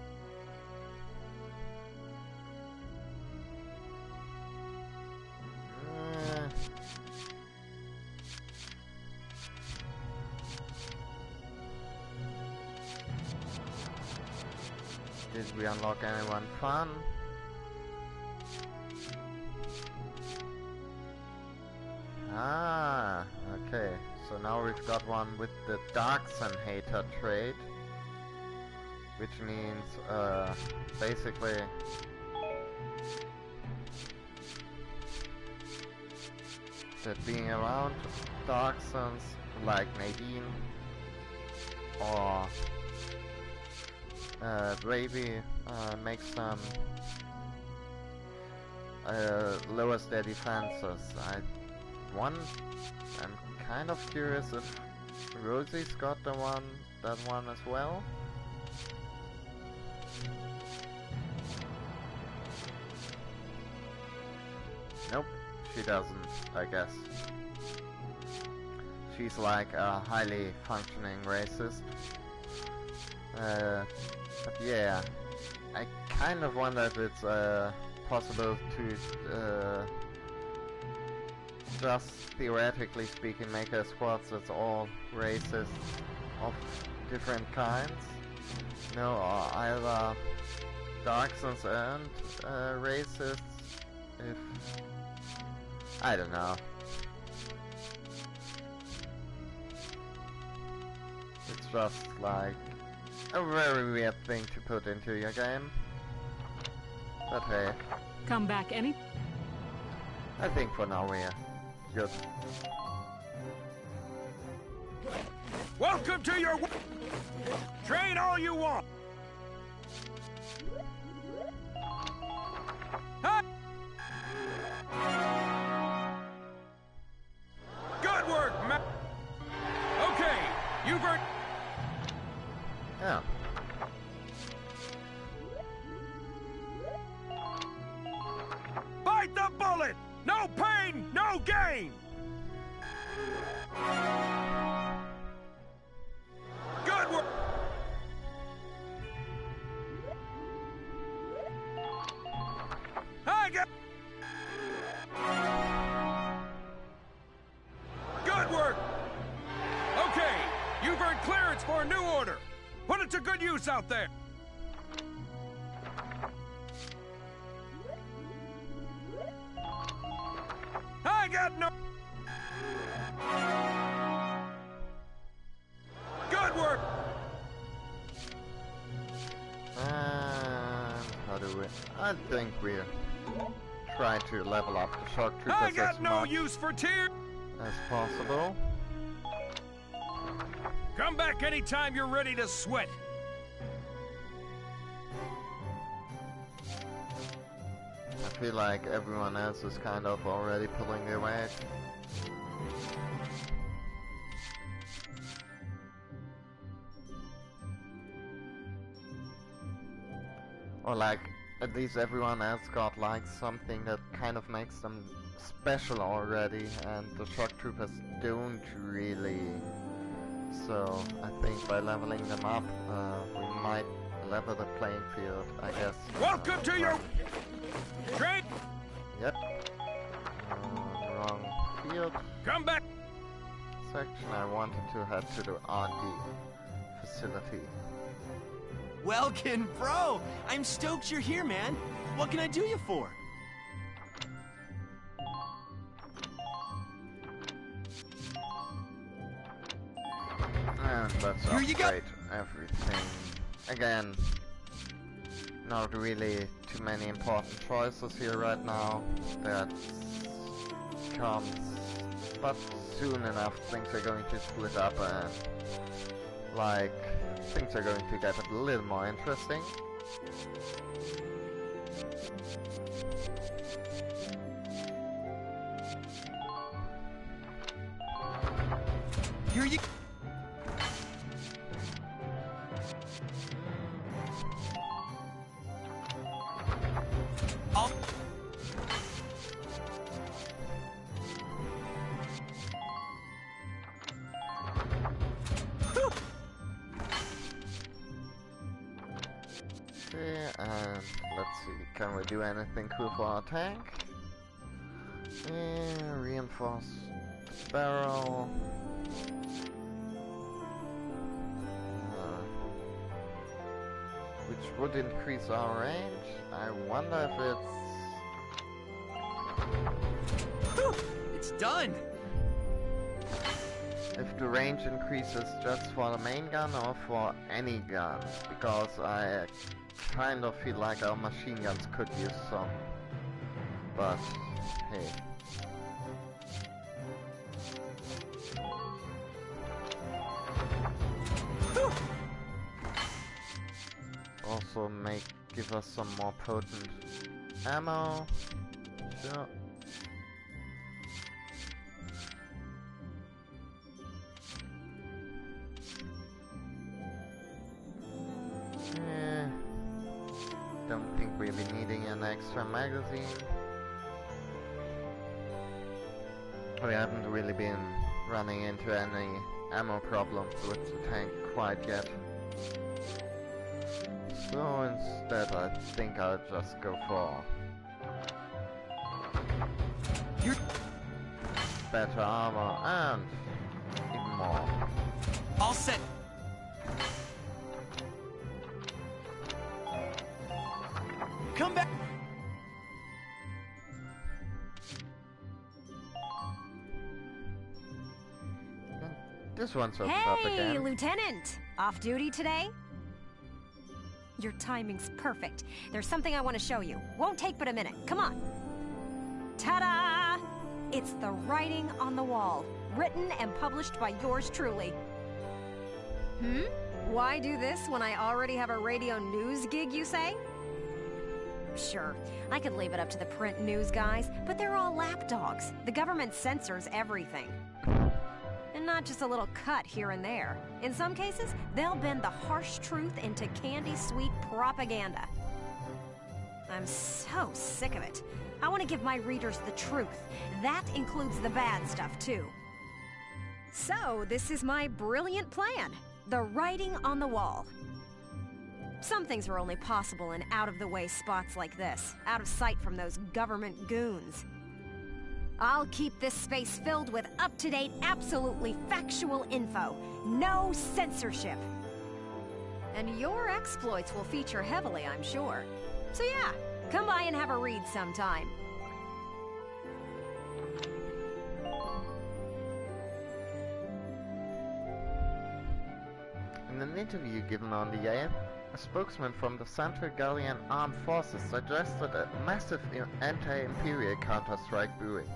Did we unlock anyone fun? Ah, okay. So now we've got one with the Darkson Hater trait, which means basically that being around Darksons like Nadine or Bravey makes them lowers their defenses. I'm kind of curious if Rosie's got that one as well. Nope, she doesn't, I guess. She's like a highly functioning racist. But yeah, I kind of wonder if it's possible to just theoretically speaking make a squad that's all races of different kinds. You know, or either Darksons and racists, if... I don't know. It's just like a very weird thing to put into your game. But hey. Come back any... I think for now we're good. Welcome to your... Train all you want! Good work, Matt! Okay, you've earned... Yeah. Bite the bullet! No pain, no gain! Good work! I got... Good work! Okay, you've earned clearance for a new order. Put it to good use out there. I got no... Good work! How do we... I think we're trying to level up the shock troopers I got as no much use for tears as possible. Come back anytime you're ready to sweat. I feel like everyone else is kind of already pulling their weight. Or like, at least everyone else got like something that kind of makes them special already, and the shock troopers don't really. So I think by leveling them up, we might level the playing field, I guess. Welcome to your train. Yep. Wrong field. Come back. Section. I wanted to head to the R&D facility. Welkin, bro! I'm stoked you're here, man. What can I do you for? And let's upgrade everything. Again, not really too many important choices here right now. That comes, but soon enough things are going to split up and like things are going to get a little more interesting. Here you... And let's see, can we do anything cool for our tank? Yeah, reinforce the barrel. Which would increase our range. I wonder if it's... It's done! If the range increases just for the main gun or for any gun. Because I kind of feel like our machine guns could use some. But, hey. Also give us some more potent ammo. Sure. Don't think we'll be needing an extra magazine. We haven't really been running into any ammo problems with the tank quite yet. So instead I think I'll just go for better armor and even more. All set. Come back. This one's opened up again. Hey, Lieutenant! Off duty today? Your timing's perfect. There's something I want to show you. Won't take but a minute. Come on. Ta-da! It's the writing on the wall. Written and published by yours truly. Why do this when I already have a radio news gig, you say? Sure, I could leave it up to the print news guys, but they're all lapdogs. The government censors everything. And not just a little cut here and there. In some cases, they'll bend the harsh truth into candy-sweet propaganda. I'm so sick of it. I want to give my readers the truth. That includes the bad stuff, too. So, this is my brilliant plan. The writing on the wall. Some things are only possible in out-of-the-way spots like this, out of sight from those government goons. I'll keep this space filled with up-to-date, absolutely factual info. No censorship. And your exploits will feature heavily, I'm sure. So yeah, come by and have a read sometime. In an interview given on the 8th, a spokesman from the Central Gallian Armed Forces suggested a massive anti-Imperial counter-strike brewing.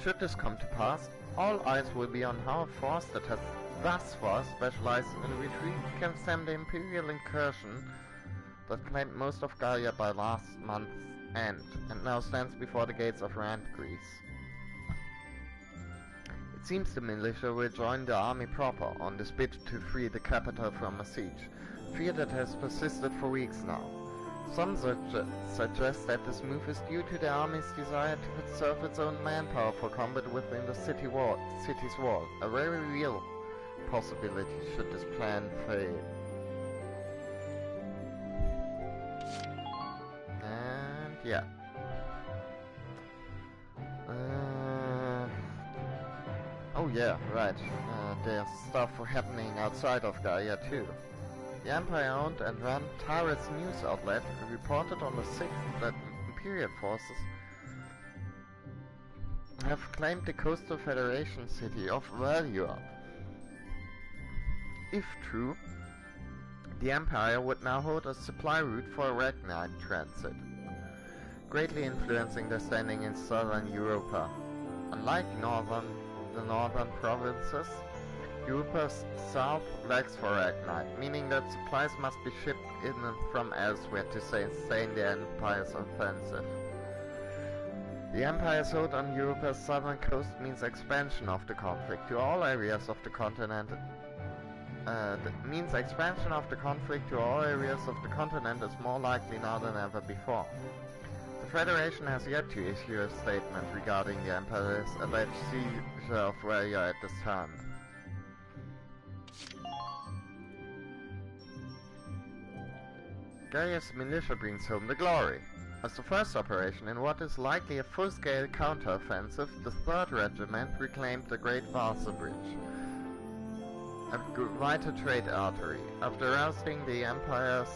Should this come to pass, all eyes will be on how a force that has thus far specialized in retreat can stem the Imperial incursion that claimed most of Gallia by last month's end, and now stands before the gates of Rand, Greece. It seems the militia will join the army proper on this bid to free the capital from a siege, fear that has persisted for weeks now. Some suggest that this move is due to the army's desire to conserve its own manpower for combat within the city's wall, a very real possibility should this plan fail. And yeah. Oh yeah, right. There's stuff happening outside of Gaia too. The Empire-owned and run Taris news outlet reported on the 6th that Imperial forces have claimed the coastal Federation city of Valkyria. If true, the Empire would now hold a supply route for Arachnite transit, greatly influencing their standing in southern Europa. Unlike the northern provinces, Europa's south lacks for Arachnite, meaning that supplies must be shipped in from elsewhere to sustain the Empire's offensive. The Empire's hold on Europa's southern coast means expansion of the conflict to all areas of the continent. Is more likely now than ever before. The Federation has yet to issue a statement regarding the Empire's alleged siege of Valia at this time. Gaia's militia brings home the glory. As the first operation in what is likely a full-scale counter-offensive, the 3rd Regiment reclaimed the Great Vasa Bridge, a vital trade artery. After rousting the Empire's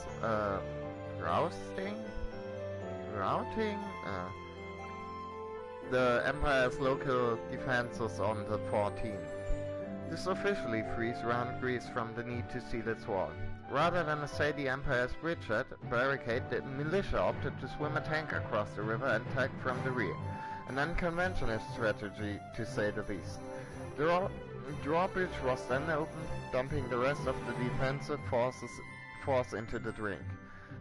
the Empire's local defenses on the 14th. This officially frees Rand Greece from the need to seal its wall. Rather than assail the Empire's bridgehead barricade, the militia opted to swim a tank across the river and attack from the rear, an unconventional strategy to say the least. The drawbridge was then opened, dumping the rest of the defensive force into the drink.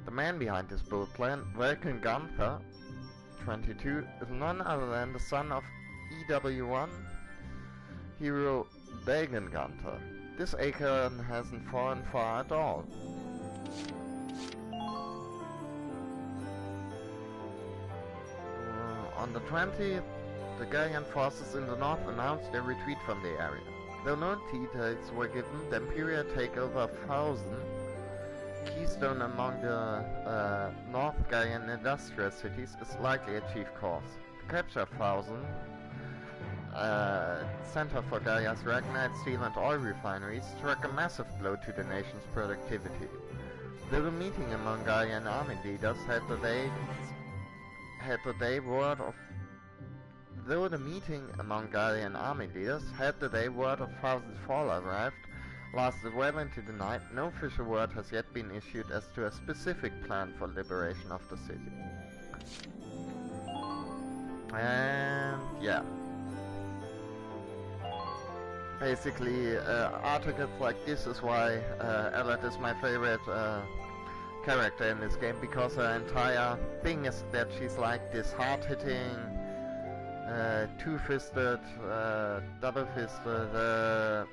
The man behind this bold plan, Vulcan Gunther, 22, is none other than the son of EW1 hero Dagon Gunther. This acorn hasn't fallen far at all. On the 20th, the Gallian forces in the north announced their retreat from the area. Though no details were given, the Imperial takeover of 1,000 keystone among the North Gaian industrial cities is likely a chief cause. The capture of 1000 center for Gaia's Ragnite, steel and oil refineries struck a massive blow to the nation's productivity. Though the meeting among Gaian army leaders had the day word of 1000 fall arrived, lasted well into the night, no official word has yet been issued as to a specific plan for liberation of the city. And yeah. Basically, articles like this is why Alert is my favorite character in this game, because her entire thing is that she's like this hard-hitting, two-fisted, double-fisted,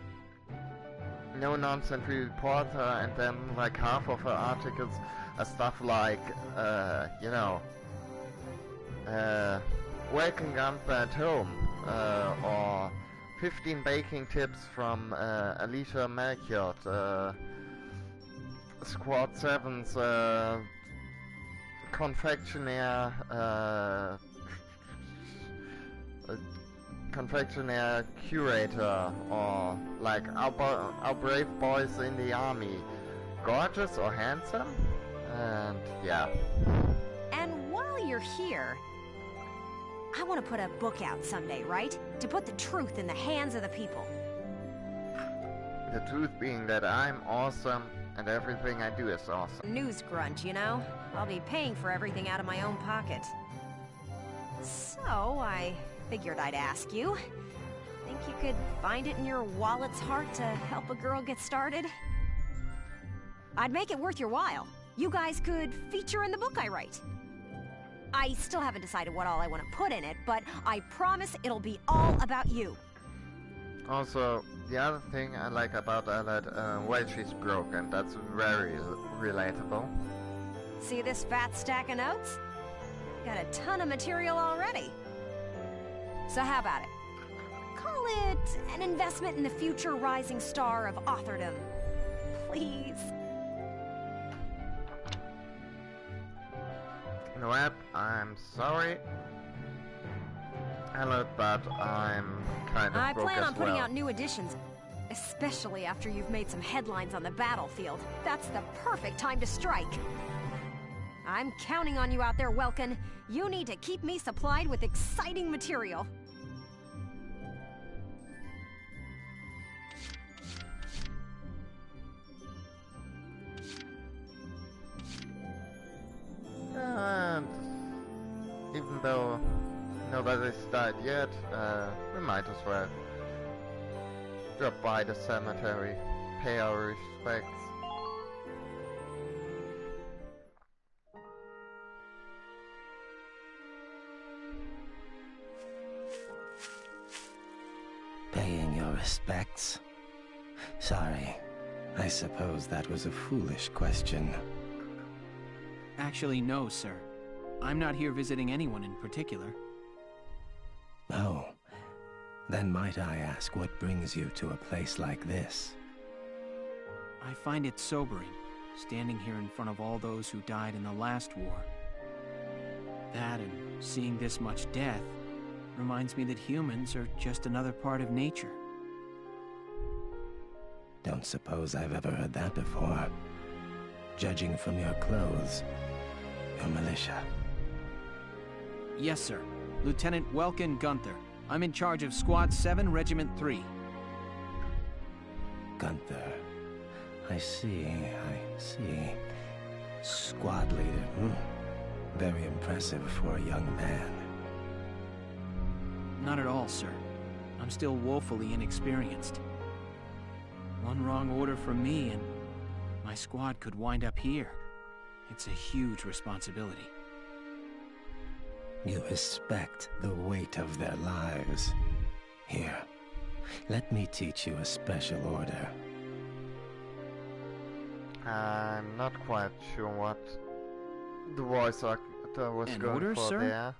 no-nonsense reporter, and then like half of her articles are stuff like, Welcome Gunther at home, or 15 baking tips from Alicia Melchior, Squad 7's confectionaire curator, or like our brave boys in the army, gorgeous or handsome, and yeah. And while you're here, I want to put a book out someday, right? To put the truth in the hands of the people. The truth being that I'm awesome, and everything I do is awesome. News grunt, you know? I'll be paying for everything out of my own pocket. So, I figured I'd ask you. Think you could find it in your wallet's heart to help a girl get started? I'd make it worth your while. You guys could feature in the book I write. I still haven't decided what all I want to put in it, but I promise it'll be all about you. Also, the other thing I like about Alert, well, she's broke, and that's very relatable. See this fat stack of notes? Got a ton of material already. So how about it? Call it an investment in the future rising star of authordom. Please. You know what? I'm sorry, Alert, but I'm kind of broke as well. I plan on putting out new editions, especially after you've made some headlines on the battlefield. That's the perfect time to strike. I'm counting on you out there, Welkin. You need to keep me supplied with exciting material. And even though nobody's died yet, we might as well drop by the cemetery, pay our respects. Paying your respects? Sorry, I suppose that was a foolish question. Actually, no, sir. I'm not here visiting anyone in particular. Oh. Then might I ask what brings you to a place like this? I find it sobering, standing here in front of all those who died in the last war. That and seeing this much death reminds me that humans are just another part of nature. Don't suppose I've ever heard that before. Judging from your clothes, you're militia. Yes, sir. Lieutenant Welkin Gunther. I'm in charge of Squad 7, Regiment 3. Gunther. I see. Squad leader. Very impressive for a young man. Not at all, sir. I'm still woefully inexperienced. One wrong order from me and my squad could wind up here. It's a huge responsibility. You respect the weight of their lives. Here, let me teach you a special order. I'm not quite sure what the voice actor was An going order, for sir? there.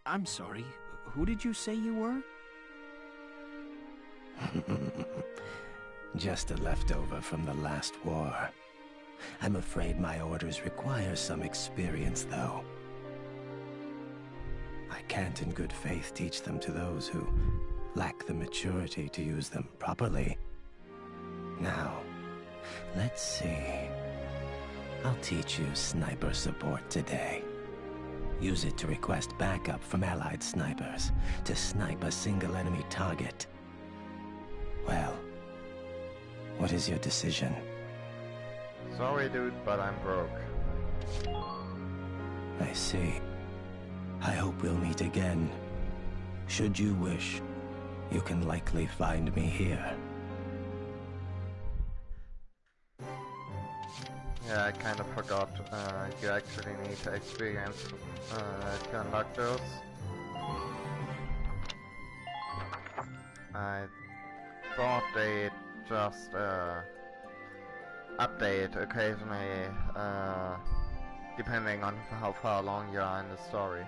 I'm sorry. Who did you say you were? Just a leftover from the last war. I'm afraid my orders require some experience, though. I can't in good faith teach them to those who lack the maturity to use them properly. Now, let's see. I'll teach you sniper support today. Use it to request backup from allied snipers to snipe a single enemy target. Well, what is your decision? Sorry, dude, but I'm broke. I see. I hope we'll meet again. Should you wish, you can likely find me here. Yeah, I kind of forgot. You actually need to experience conductors. I thought they just update occasionally, depending on how far along you are in the story.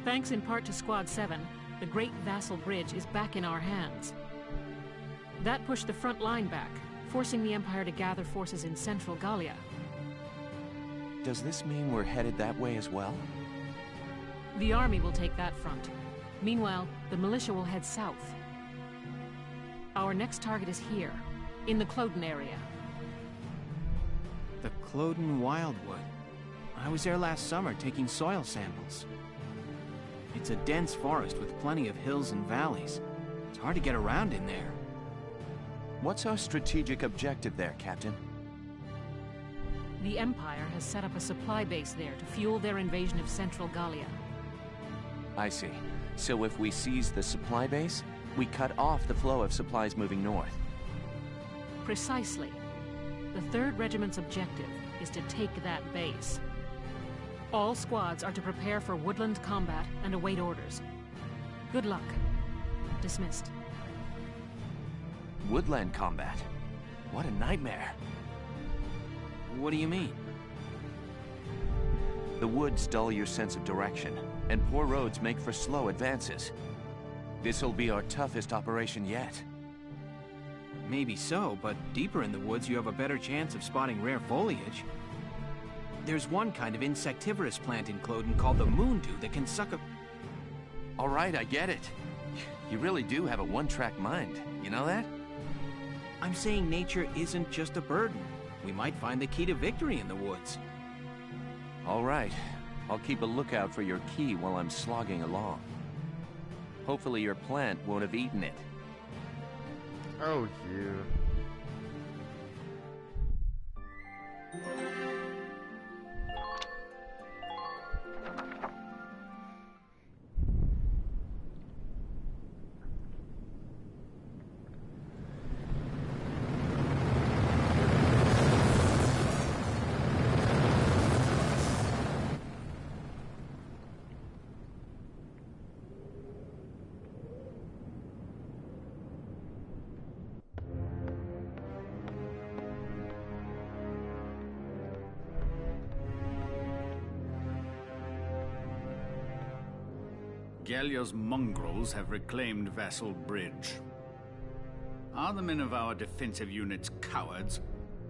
Thanks in part to Squad 7, the Great Vassal Bridge is back in our hands. That pushed the front line back, forcing the Empire to gather forces in central Gallia. Does this mean we're headed that way as well? The army will take that front. Meanwhile, the militia will head south. Our next target is here, in the Cloden area. The Cloden Wildwood. I was there last summer taking soil samples. It's a dense forest with plenty of hills and valleys. It's hard to get around in there. What's our strategic objective there, Captain? The Empire has set up a supply base there to fuel their invasion of central Gallia. I see. So if we seize the supply base, we cut off the flow of supplies moving north. Precisely. The 3rd Regiment's objective is to take that base. All squads are to prepare for Woodland Combat and await orders. Good luck. Dismissed. Woodland Combat? What a nightmare. What do you mean? The woods dull your sense of direction, and poor roads make for slow advances. This'll be our toughest operation yet. Maybe so, but deeper in the woods you have a better chance of spotting rare foliage. There's one kind of insectivorous plant in Cloden called the moondew that can suck a... All right, I get it. You really do have a one-track mind, you know that? I'm saying nature isn't just a burden. We might find the key to victory in the woods. All right. I'll keep a lookout for your key while I'm slogging along. Hopefully your plant won't have eaten it. Oh, you. Gallia's mongrels have reclaimed Vassal Bridge. Are the men of our defensive units cowards?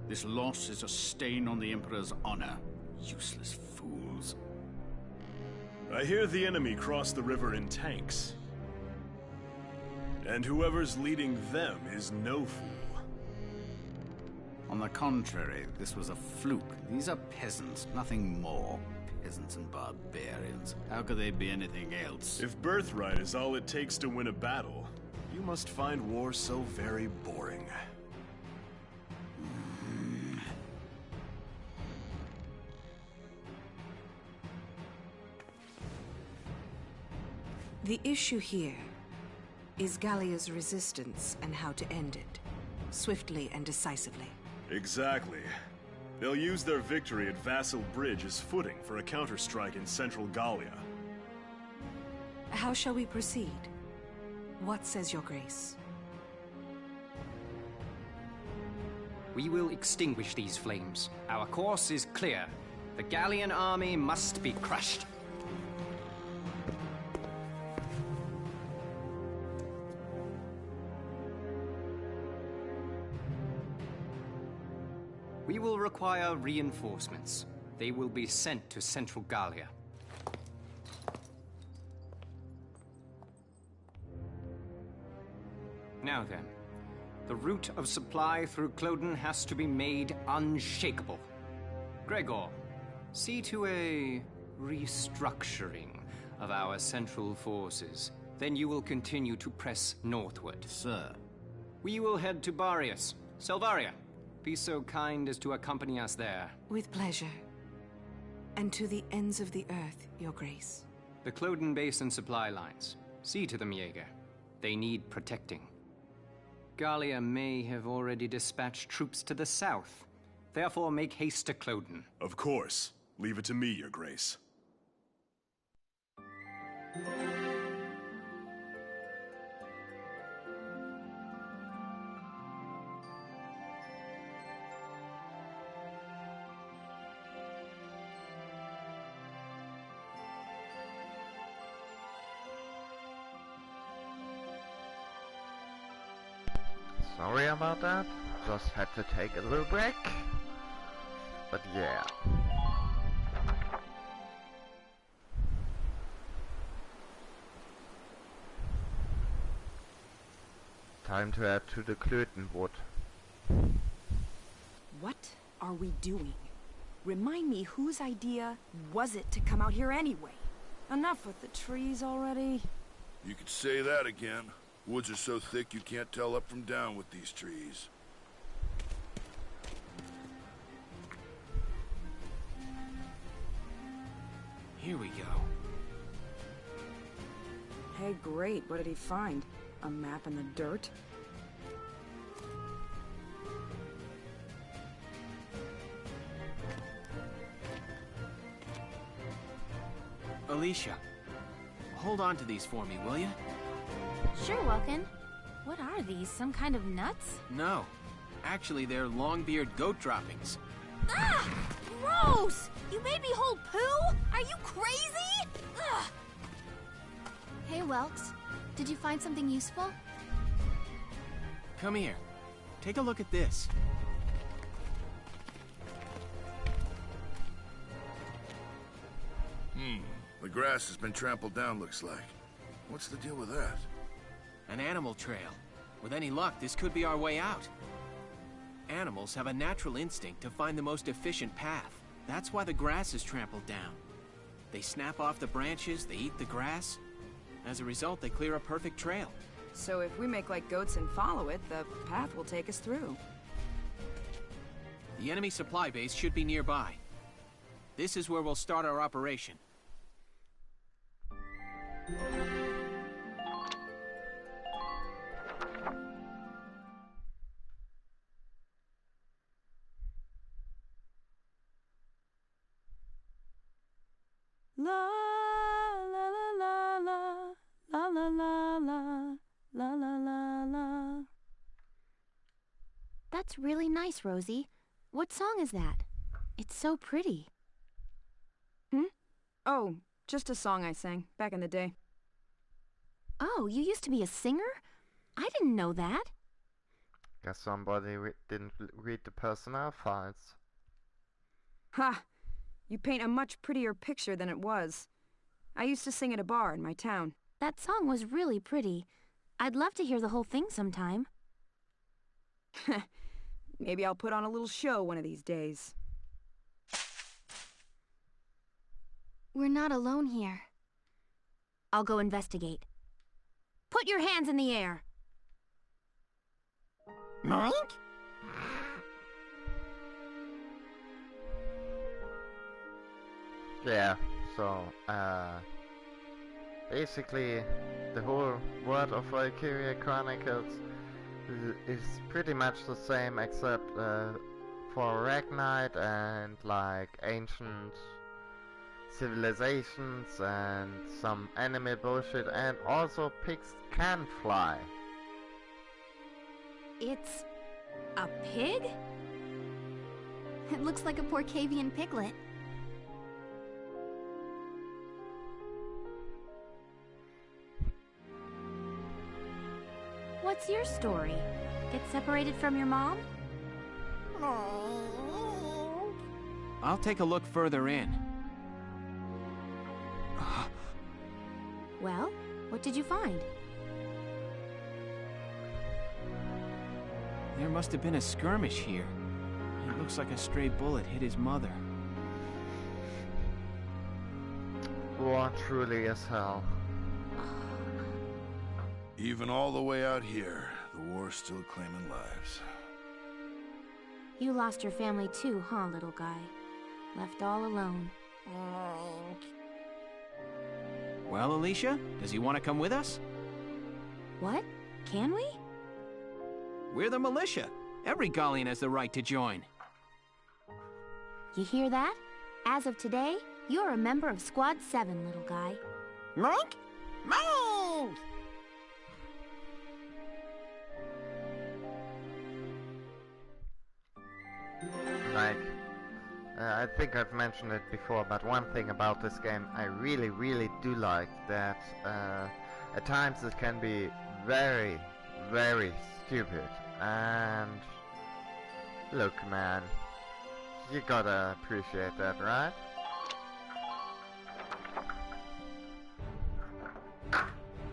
This loss is a stain on the Emperor's honor. Useless fools. I hear the enemy crossed the river in tanks. And whoever's leading them is no fool. On the contrary, this was a fluke. These are peasants, nothing more. Peasants and barbarians. How could they be anything else? If birthright is all it takes to win a battle, you must find war so very boring. The issue here is Gallia's resistance and how to end it, swiftly and decisively. Exactly. They'll use their victory at Vassal Bridge as footing for a counterstrike in central Gallia. How shall we proceed? What says your grace? We will extinguish these flames. Our course is clear. The Gallian army must be crushed. We will require reinforcements. They will be sent to Central Gallia. Now then, the route of supply through Cloden has to be made unshakable. Gregor, see to a restructuring of our central forces. Then you will continue to press northward. Sir. We will head to Barius. Selvaria, be so kind as to accompany us there. With pleasure. And to the ends of the earth, Your Grace. The Cloden Basin supply lines. See to them, Jaeger. They need protecting. Gallia may have already dispatched troops to the south. Therefore, make haste to Cloden. Of course. Leave it to me, Your Grace. Sorry about that. Just had to take a little break. But yeah. Time to head to the Klötenwood. What are we doing? Remind me, whose idea was it to come out here anyway? Enough with the trees already. You could say that again. Woods are so thick you can't tell up from down with these trees. Here we go. Hey, great. What did he find? A map in the dirt? Alicia, hold on to these for me, will you? Sure, Welkin. What are these? Some kind of nuts? No. Actually, they're longbeard goat droppings. Ah! Gross! You made me hold poo? Are you crazy? Ugh! Hey, Welks. Did you find something useful? Come here. Take a look at this. The grass has been trampled down, looks like. What's the deal with that? An animal trail. With any luck, this could be our way out. Animals have a natural instinct to find the most efficient path. That's why the grass is trampled down. They snap off the branches, they eat the grass. As a result, they clear a perfect trail. So if we make like goats and follow it, the path will take us through. The enemy supply base should be nearby. This is where we'll start our operation. La la la la la la la la la la la la la. That's really nice, Rosie. What song is that? It's so pretty. Oh, just a song I sang back in the day. Oh, you used to be a singer? I didn't know that. Guess somebody didn't read the personnel files. Ha! You paint a much prettier picture than it was. I used to sing at a bar in my town. That song was really pretty. I'd love to hear the whole thing sometime. Maybe I'll put on a little show one of these days. We're not alone here. I'll go investigate. Put your hands in the air! Mike? Yeah, so, basically, the whole world of Valkyria Chronicles is pretty much the same except, for Ragnite and, like, ancient civilizations and some anime bullshit, and also pigs can fly. It's a pig? It looks like a Porcavian piglet. What's your story? Get separated from your mom? I'll take a look further in. Well, what did you find? There must have been a skirmish here. It looks like a stray bullet hit his mother. War truly is hell. Even all the way out here, the war's still claiming lives. You lost your family too, huh, little guy? Left all alone. Well, Alicia, does he want to come with us? What? Can we? We're the militia. Every Gallian has the right to join. You hear that? As of today, you're a member of Squad 7, little guy. Monk? Move! Like, I think I've mentioned it before, but one thing about this game I really, really do like, that at times it can be very, very stupid. And look, man, you gotta appreciate that, right?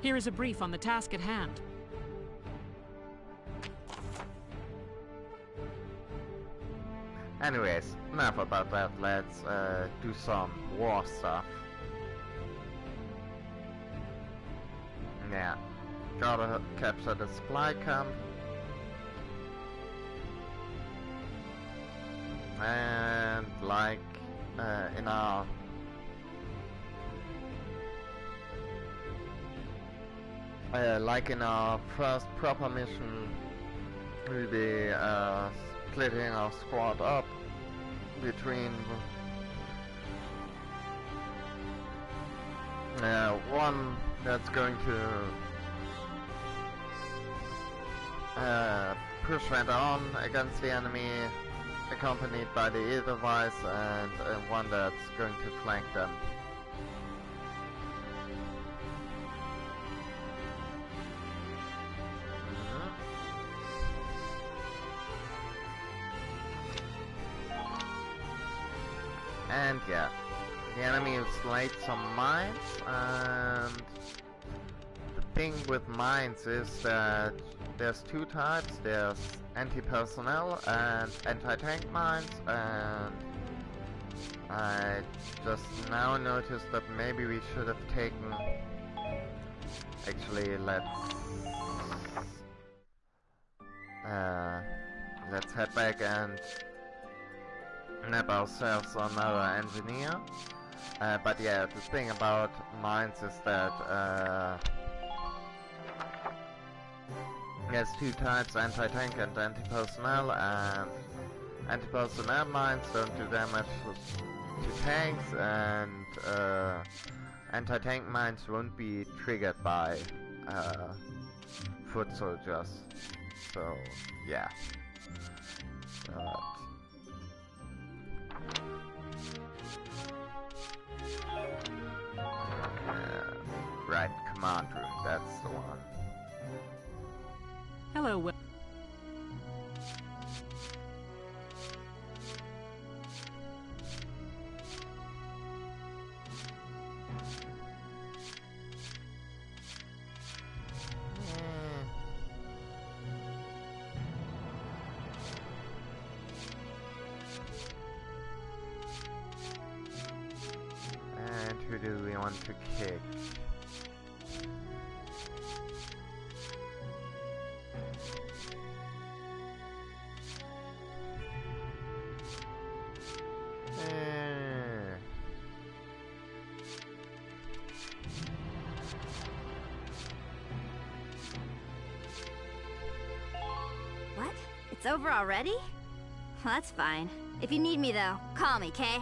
Here is a brief on the task at hand. Anyways, enough about that, let's do some war stuff. Yeah, gotta capture the supply camp. And like in our first proper mission, we'll be splitting our squad up between one that's going to push right on against the enemy, accompanied by the Edelweiss, and one that's going to flank them. And yeah, the enemy has laid some mines, and the thing with mines is that there's two types. There's anti-personnel and anti-tank mines, and I just now noticed that maybe we should have taken... Actually, let's head back and nab ourselves another engineer. But yeah, the thing about mines is that there's two types, anti-tank and anti-personnel, and anti-personnel mines don't do damage to tanks, and anti-tank mines won't be triggered by foot soldiers. So yeah. Right, command room, that's the one. Hello, Will. And who do we want to kick? What? It's over already? Well, that's fine. If you need me, though, call me, Kay?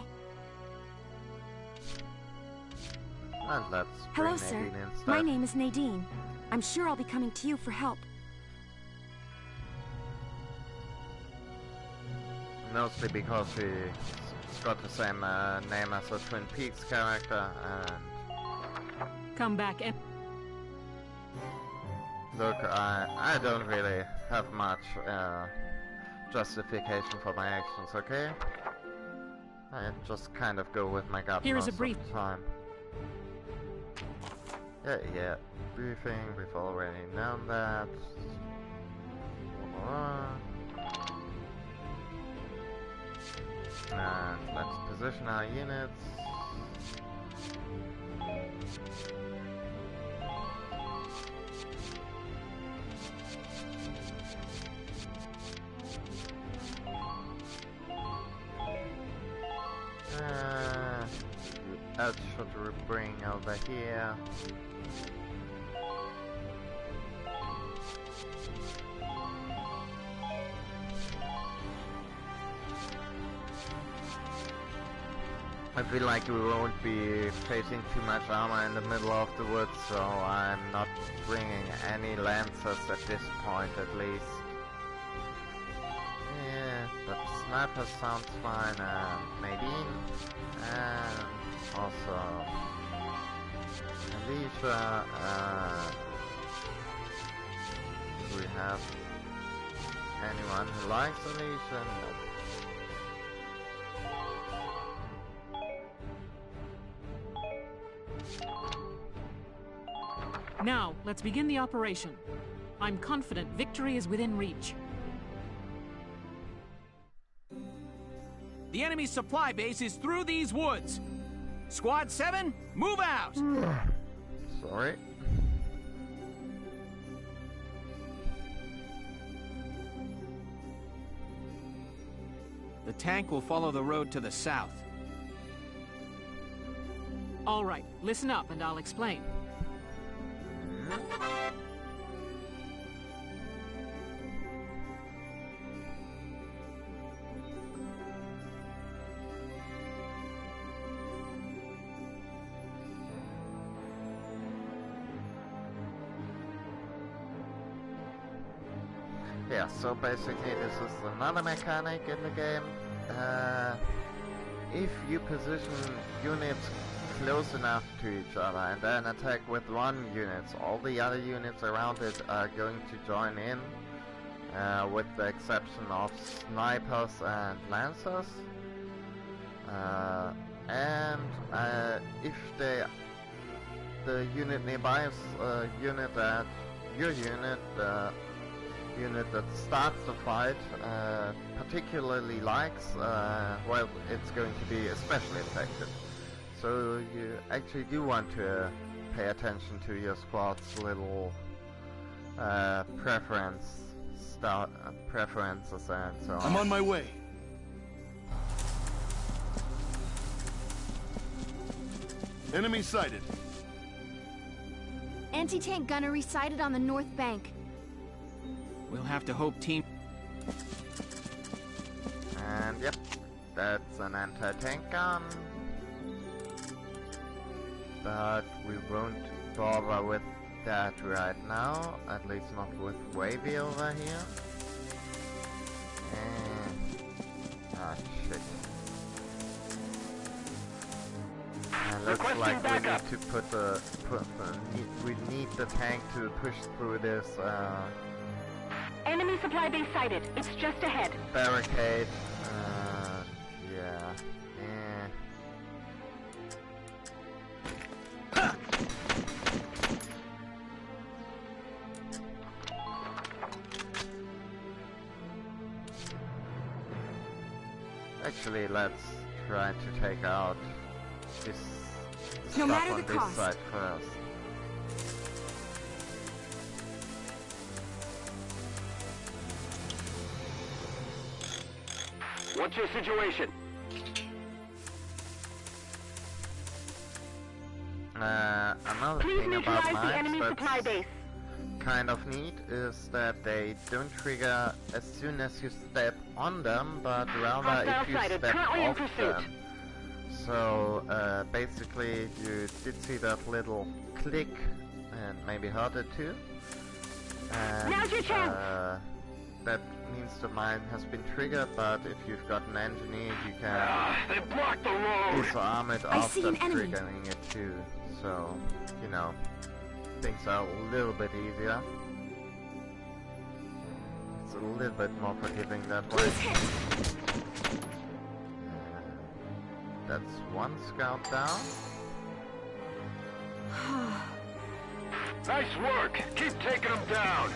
And let's Hello, bring sir. Nadine instead. My name is Nadine. I'm sure I'll be coming to you for help. Mostly because he's got the same name as a Twin Peaks character, and... Come back and... Look, I don't really have much justification for my actions, okay? I just kind of go with my gut Here is most a brief. of the time. Yeah, briefing, we've already known that. And let's position our units. That should bring over here. I feel like we won't be facing too much armor in the middle of the woods, so I'm not bringing any lancers at this point at least. Yeah, but sniper sounds fine, and Nadine, and also Alicia, do we have anyone who likes Alicia? No. Now, let's begin the operation. I'm confident victory is within reach. The enemy's supply base is through these woods. Squad 7, move out! Sorry. The tank will follow the road to the south. All right, listen up and I'll explain. Yeah, so basically this is another mechanic in the game. If you position units close enough to each other and then attack with one unit, all the other units around it are going to join in, with the exception of snipers and lancers. If the unit nearby is a unit that your unit, unit that starts the fight, particularly likes, well, it's going to be especially effective. So you actually do want to pay attention to your squad's little preferences and so on. I'm on my way. Enemy sighted. Anti-tank gunnery sighted on the north bank. We'll have to hope team... And yep, that's an anti-tank gun. But we won't bother with that right now, at least not with Wavy over here. And... ah, shit. And looks like we need to we need the tank to push through this, Enemy supply base sighted. It's just ahead. barricade. Yeah. Actually, let's try to take out this No stuff matter on the this cost. side first. What's your situation? Another Please thing about neutralize the enemy mines supply base. that's kind of neat is that they don't trigger as soon as you step on them, but rather Hostile if you sighted. step Currently in off pursuit. them. So basically you did see that little click and maybe heard it too. And Now's your chance. that means the mine has been triggered, but if you've got an engineer you can They blocked the road! disarm it I after see an enemy. triggering it too. So, you know, things are a little bit easier. It's a little bit more forgiving that way. that's one scout down. Nice work! Keep taking them down!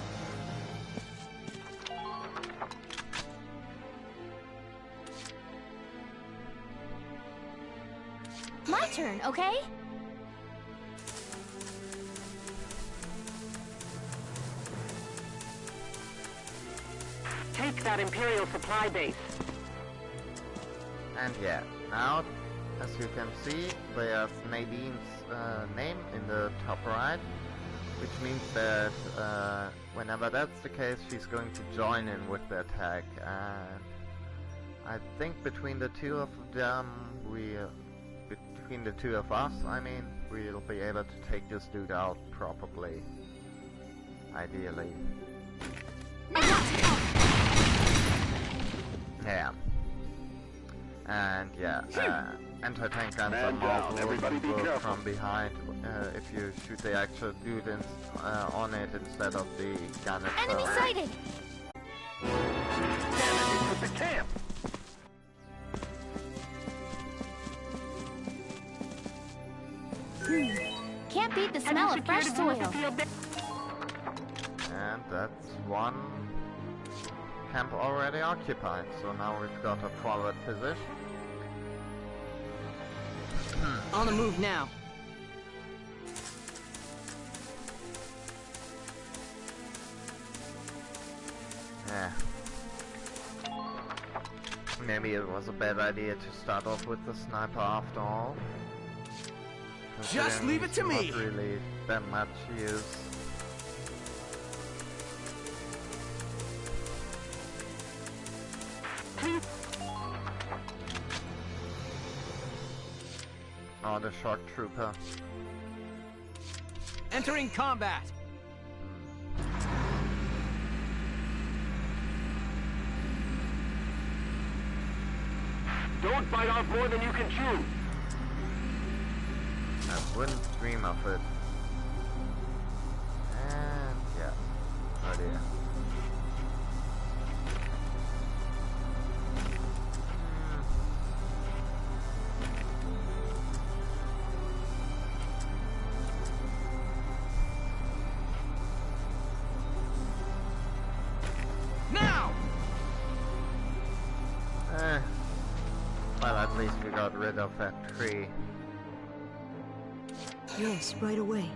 My turn, okay? Take that Imperial supply base. And yeah, now, as you can see, there's Nadine's name in the top right, which means that whenever that's the case, she's going to join in with the attack. And I think between the two of them, between the two of us, I mean, we'll be able to take this dude out properly. Ideally. Yeah. And yeah, anti-tank guns are multiple work from behind if you shoot the actual dude on it instead of the gun itself. Enemy sighted! With the camp! Can't beat the smell of fresh soil. And that's one camp already occupied, so now we've got a forward position. On the move now. Yeah. Maybe it was a bad idea to start off with the sniper after all. Just leave it to me! Not really that much use. Oh, the shock trooper. Entering combat! Don't bite off more than you can chew! I wouldn't dream of it. And yeah. Oh dear. Now! Well, at least we got rid of that tree. Yes, right away.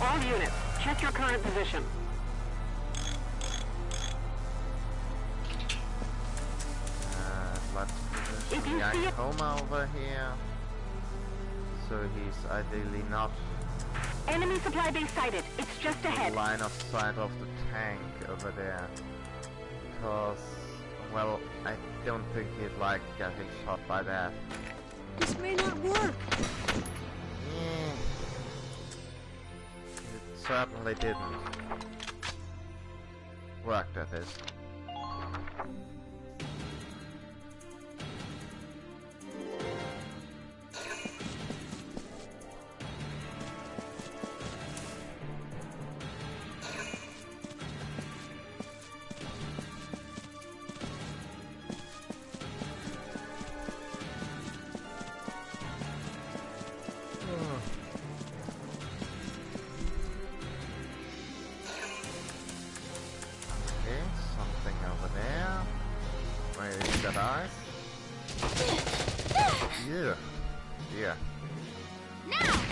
All units, check your current position. Let's position Yakoma over here. So he's ideally not Enemy supply base sighted. It's just ahead. line of sight of the tank over there. Because, well, I don't think he'd like getting shot by that. This may not work. Yeah. It certainly didn't. Work, that is. Yeah. Yeah. Now!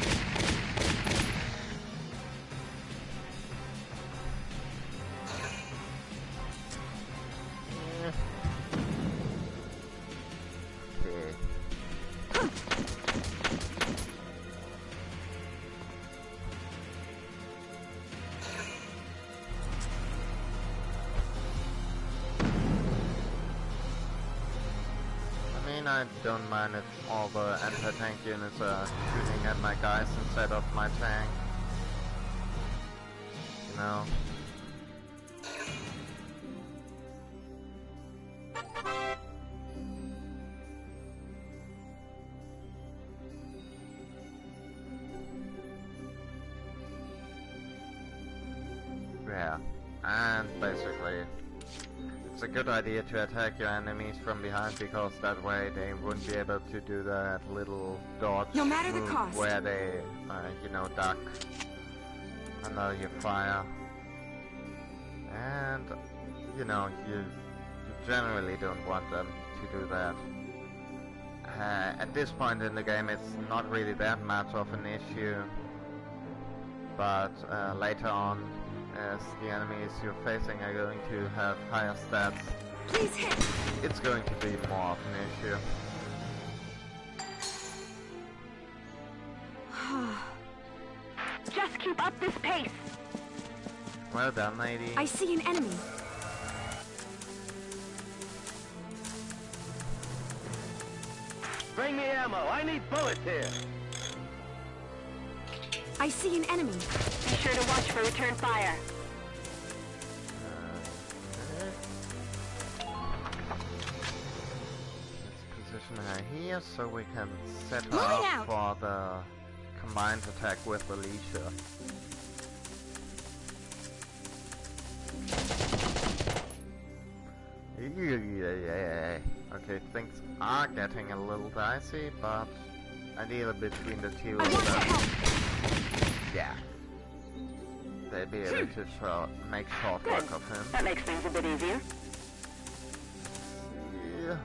I don't mind if all the anti-tank units are shooting at my guys instead of my tank. You know? Yeah. behind, basically. It's a good idea to attack your enemies from behind, because that way they wouldn't be able to do that little dodge no matter the move cost. where they, you know, duck under your fire. And, you know, you generally don't want them to do that. At this point in the game, it's not really that much of an issue, but later on, as the enemies you're facing are going to have higher stats, please hit. It's going to be more of an issue. Just keep up this pace. Well done, lady. I see an enemy. Bring me ammo. I need bullets here. I see an enemy. Be sure to watch for return fire. Let's position her here so we can set her up for the combined attack with Alicia. Okay, things are getting a little dicey, but ideally between the two of them, yeah, they'd be able to make short work of him. That makes things a bit easier. Yeah,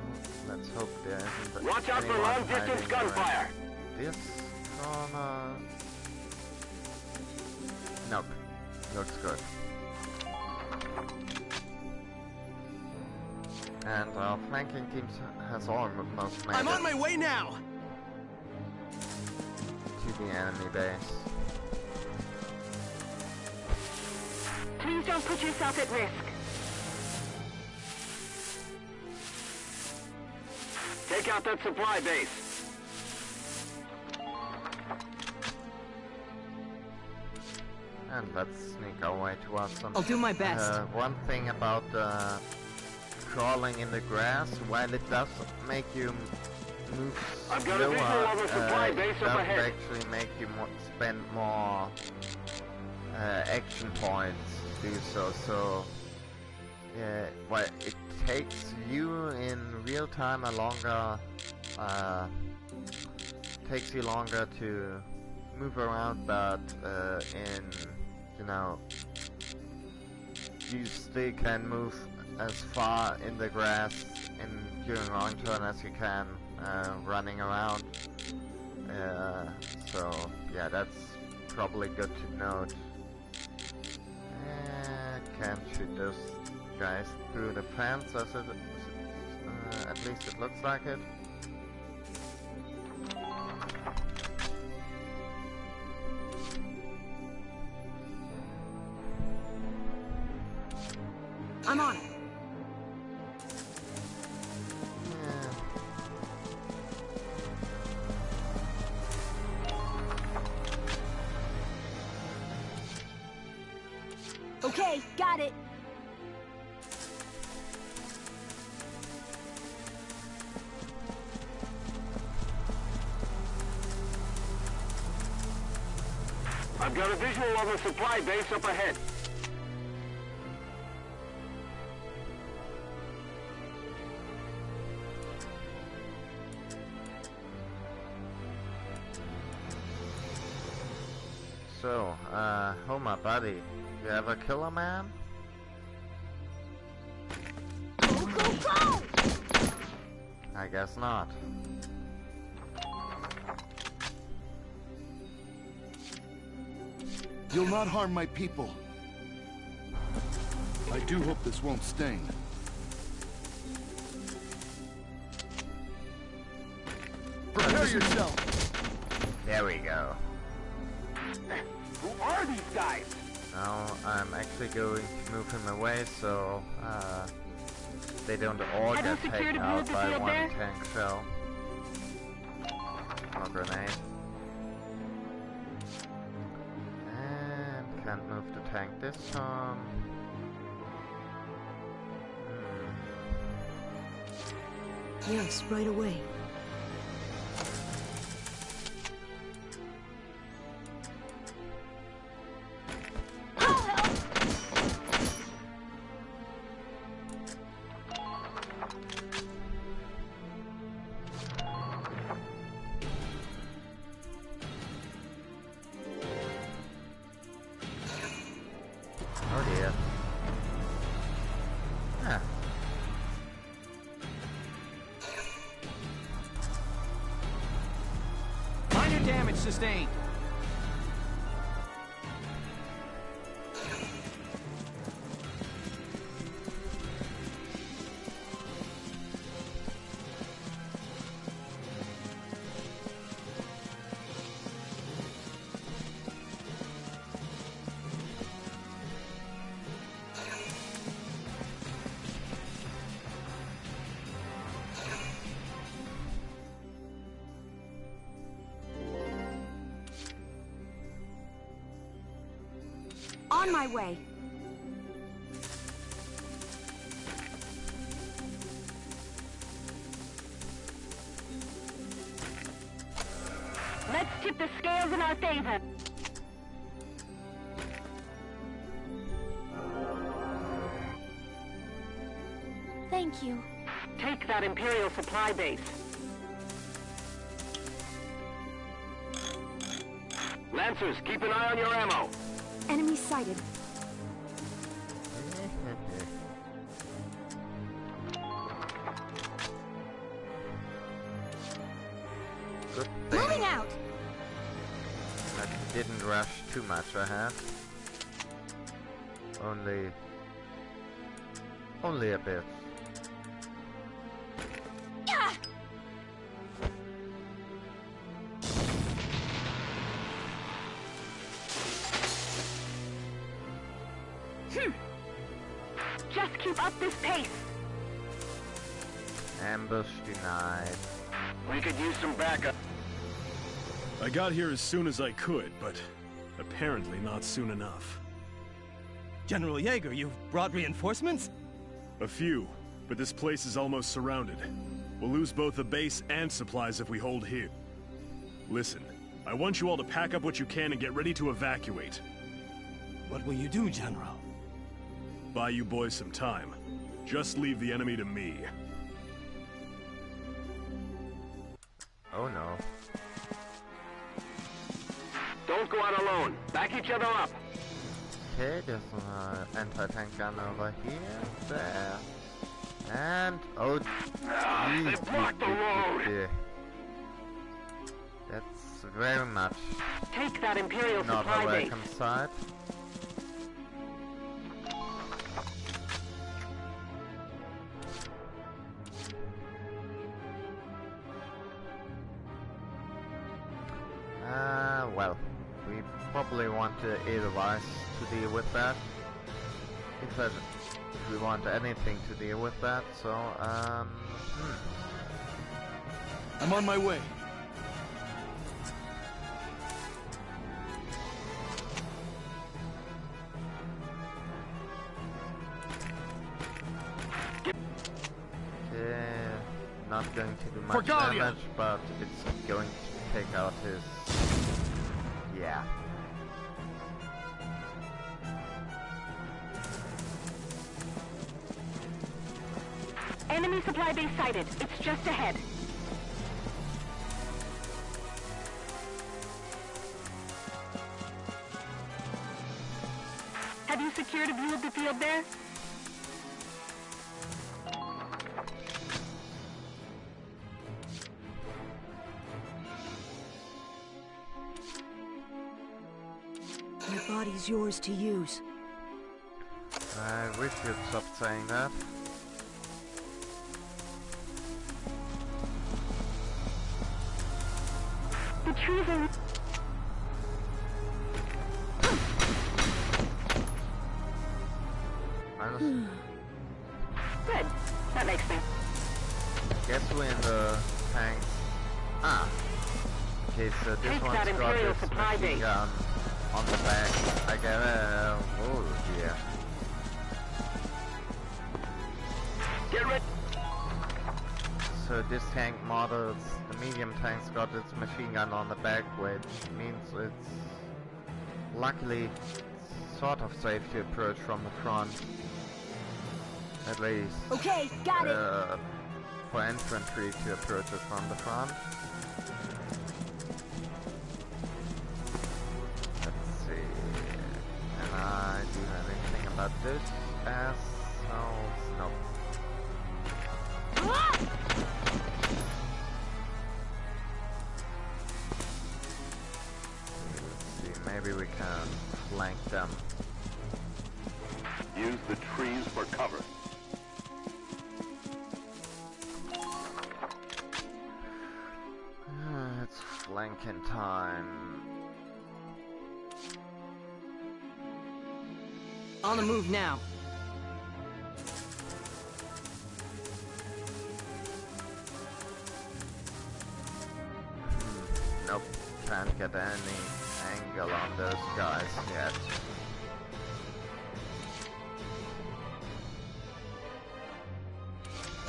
let's hope there isn't. Watch out for long-distance gunfire. This corner. Nope, looks good. And our flanking team has almost made I'm on my way now! To the enemy base. Please don't put yourself at risk. Take out that supply base. And let's sneak our way towards them. I'll do my best. One thing about crawling in the grass, while it does make you move I've got a visual on the supply base it up does ahead. actually make you spend more action points to do so. So, well, it takes you in real time takes you longer to move around, but you know, you still can move as far in the grass during long turn as you can running around. So yeah, that's probably good to note. Can't shoot those guys through the fence, as it at least it looks like it. I'm on it. Okay, got it. I've got a visual on the supply base up ahead. So, Homer, buddy, you ever kill a man? Go, go, go! I guess not. You'll not harm my people. I do hope this won't sting. Prepare yourself! There we go. Who are these guys? Now I'm actually going to move him away so they don't all Have you get secured taken a out bullet by field one there? tank shell. Or grenade. And can't move the tank this time. Yes, right away. sustained. On my way. Let's tip the scales in our favor. Thank you. Take that Imperial supply base. Lancers, keep an eye on your ammo. Enemy sighted. Good thing Moving out. that didn't rush too much ahead. Only a bit. Yeah. Just keep up this pace. Ambush denied. We could use some backup. I got here as soon as I could, but apparently not soon enough. General Jaeger, you've brought reinforcements? A few, but this place is almost surrounded. We'll lose both the base and supplies if we hold here. Listen, I want you all to pack up what you can and get ready to evacuate. What will you do, General? Buy you boys some time. Just leave the enemy to me. Oh no. Don't go out alone. Back each other up. Okay, there's an anti-tank gun over here, there, and oh, They blocked the road. That's very much Take that Imperial not a supply base. welcome sight. Well, we probably want Edelweiss to deal with that. If we want anything to deal with that, so, I'm on my way. yeah, not going to do much damage, but it's going to take out his... yeah. Enemy supply base sighted. It's just ahead. Have you secured a view of the field there? My body's yours to use. I wish you'd stop saying that. The trees are... Good. That makes sense. Guess we're in the tanks. Ah. Okay, so this Take one's that got Imperial this supply machine base. gun on the back. I get it. Oh dear. Get ready. So this tank models, the medium tank's got its machine gun on the back, which means it's luckily sort of safe to approach from the front. At least. Okay, got it. For infantry to approach it from the front. Let's see. Can I do anything about this assholes? Nope. Ah! maybe we can flank them. Use the trees for cover. It's flanking time. On the move now. Nope, can't get any angle on those guys yet.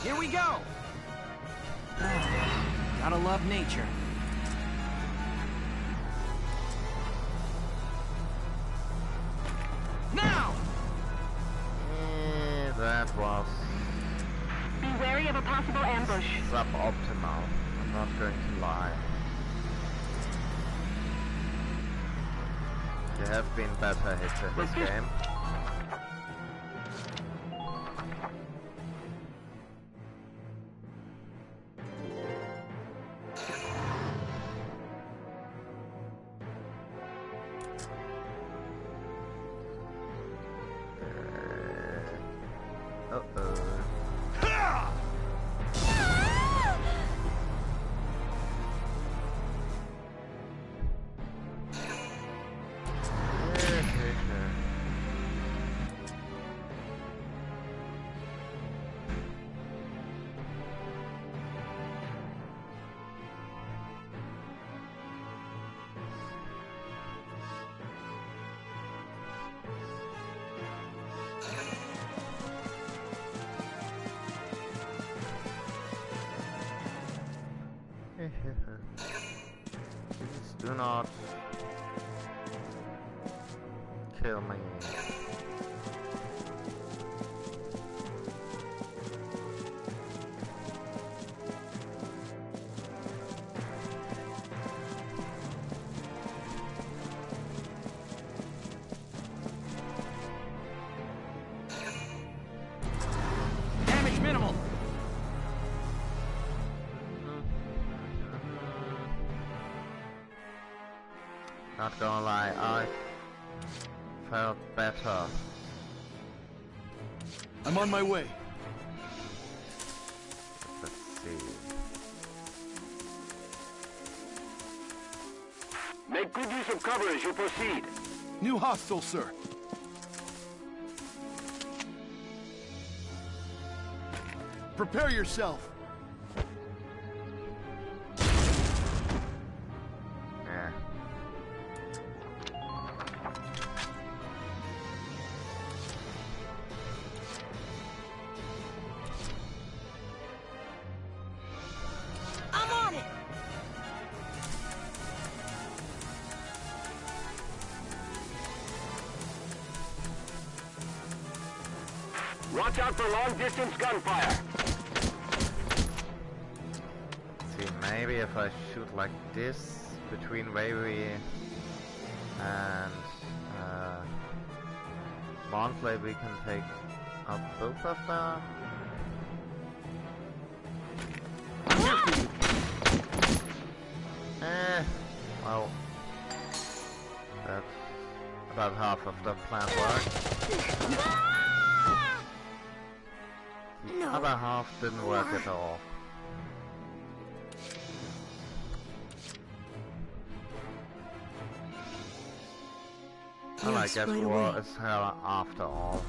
Here we go! Gotta love nature. Now! That was... Be wary of a possible ambush. suboptimal, I'm not going to lie. There have been better hits in this game. Please do not kill me. Damage minimal. Not gonna lie, I felt better. I'm on my way. Let's see. Make good use of cover as you proceed. New hostile, sir. Prepare yourself. Yeah. I'm on it! Watch out for long-distance gunfire. See, maybe if I shoot like this between Wavery and Monthly, we can take out both of them. Well, that's about half of the plan worked. The other half didn't work at all. Well, I guess war is hell after all.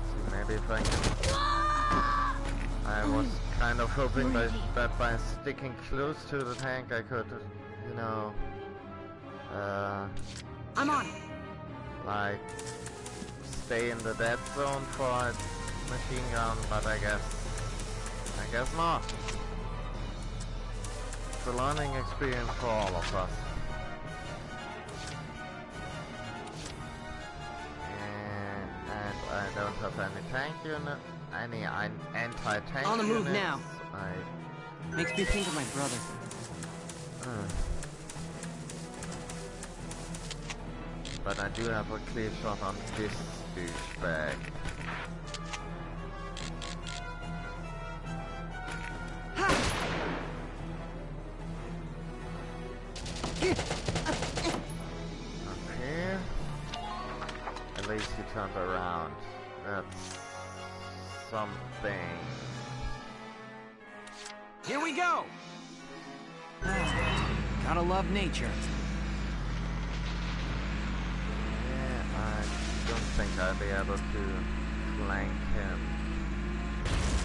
See, maybe if I can... I was kind of hoping that by sticking close to the tank I could, you know... I'm on it. Like, stay in the dead zone for its machine gun, but I guess not. It's a learning experience for all of us. And I don't have any tank unit, any anti-tank units. On the move now. I... Makes me think of my brother. But I do have a clear shot on this douchebag. least he turned around. That's something. Here we go! Gotta love nature. Yeah, I don't think I'll be able to flank him.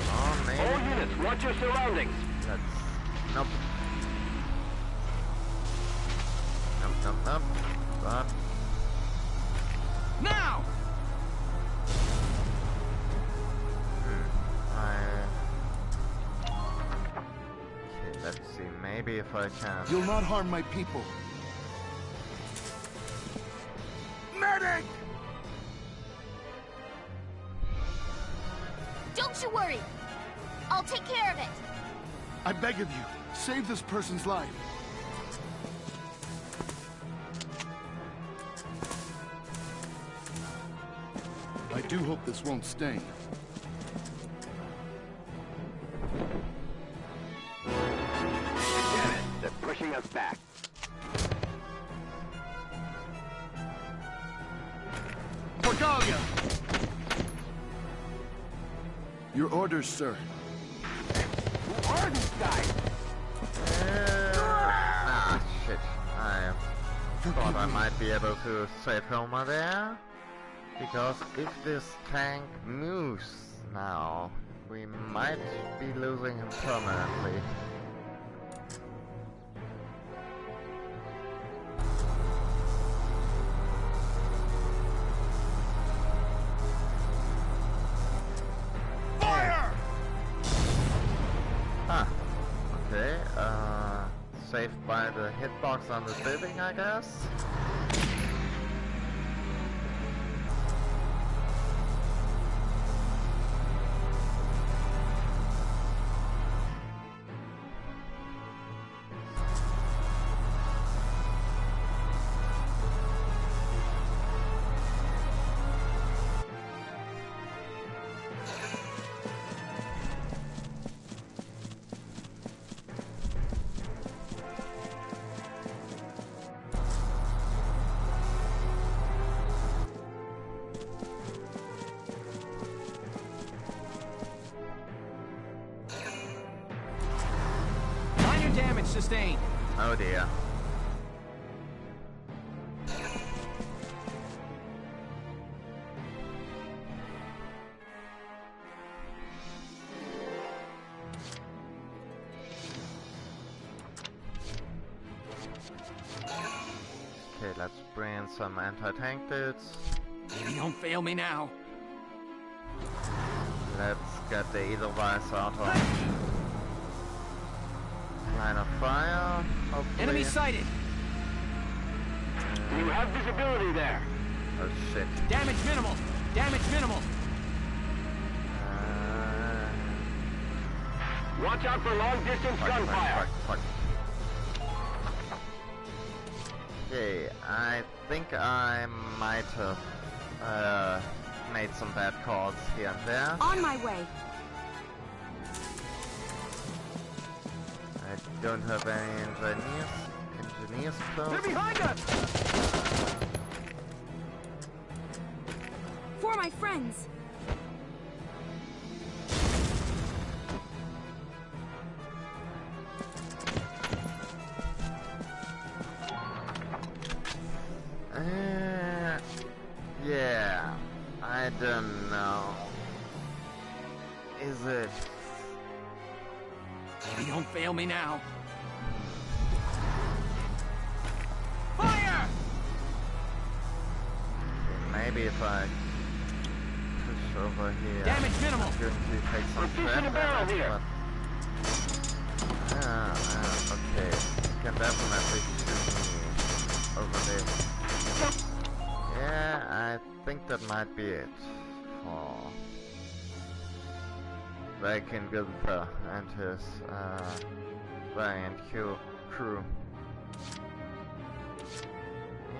Oh, maybe. All units, watch your surroundings. Nope. Nope. But now! Okay, let's see. Maybe if I can. You'll not harm my people. Medic! Don't you worry. I'll take care of it. I beg of you, save this person's life. I do hope this won't sting. Damn it, they're pushing us back. Portalia! Your orders, sir. Who are these guys? Shit. I thought I might be able to save Homer there. Because if this tank moves now, we might be losing him permanently. Fire! Ah, okay, saved by the hitbox on the building, I guess? Damage sustained. Oh dear. Okay, let's bring in some anti-tank dudes. Maybe don't fail me now. Let's get the Edelweiss out of line of fire, hopefully. Enemy sighted! You have visibility there. Oh shit. Damage minimal! Damage minimal! Watch out for long-distance gunfire. Fuck. Okay, I think I might have made some bad calls here and there. On my way. I don't have any engineers close. They're behind us! For my friends. Yeah, I don't know. Is it? Maybe don't fail me now. Fire! Maybe if I push over here. Damage minimal. I'm going to take some threat damage, but okay. You can definitely shoot me over there. Yeah, I think that might be it for Viking Gunther and his valiant crew.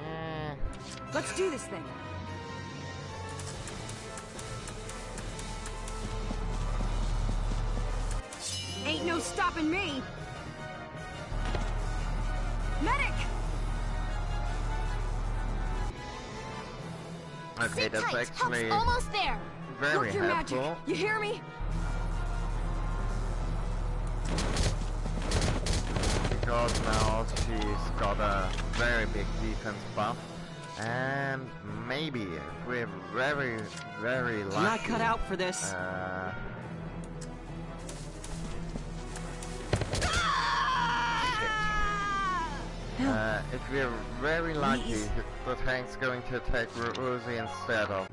Yeah. Let's do this thing. Ain't no stopping me. Medic! Okay, Sit that's tight. actually Help's almost there. very Work your helpful. magic. You hear me? Because now she's got a very big defense buff. And maybe, if we're very, very lucky... Not cut out for this. If we're very lucky, the tank's going to attack Rosie instead of...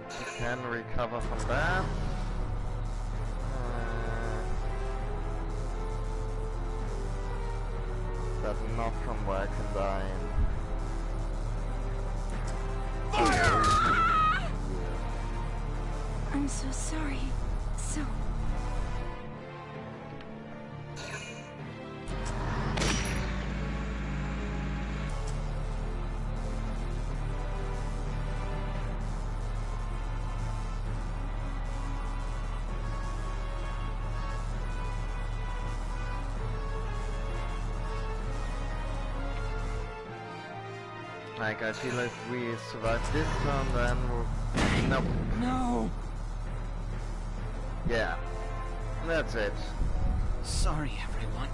We can recover from that. But not from where I can die in. I'm so sorry. So... Like, I feel if we survive this turn, then we'll... Nope. No! Yeah. That's it. Sorry, everyone.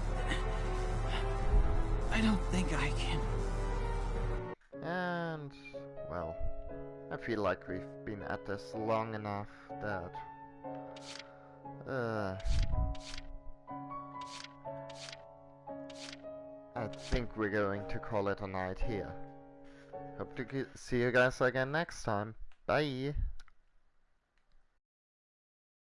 I don't think I can... And... well... I feel like we've been at this long enough that... I think we're going to call it a night here. Hope to see you guys again next time. Bye!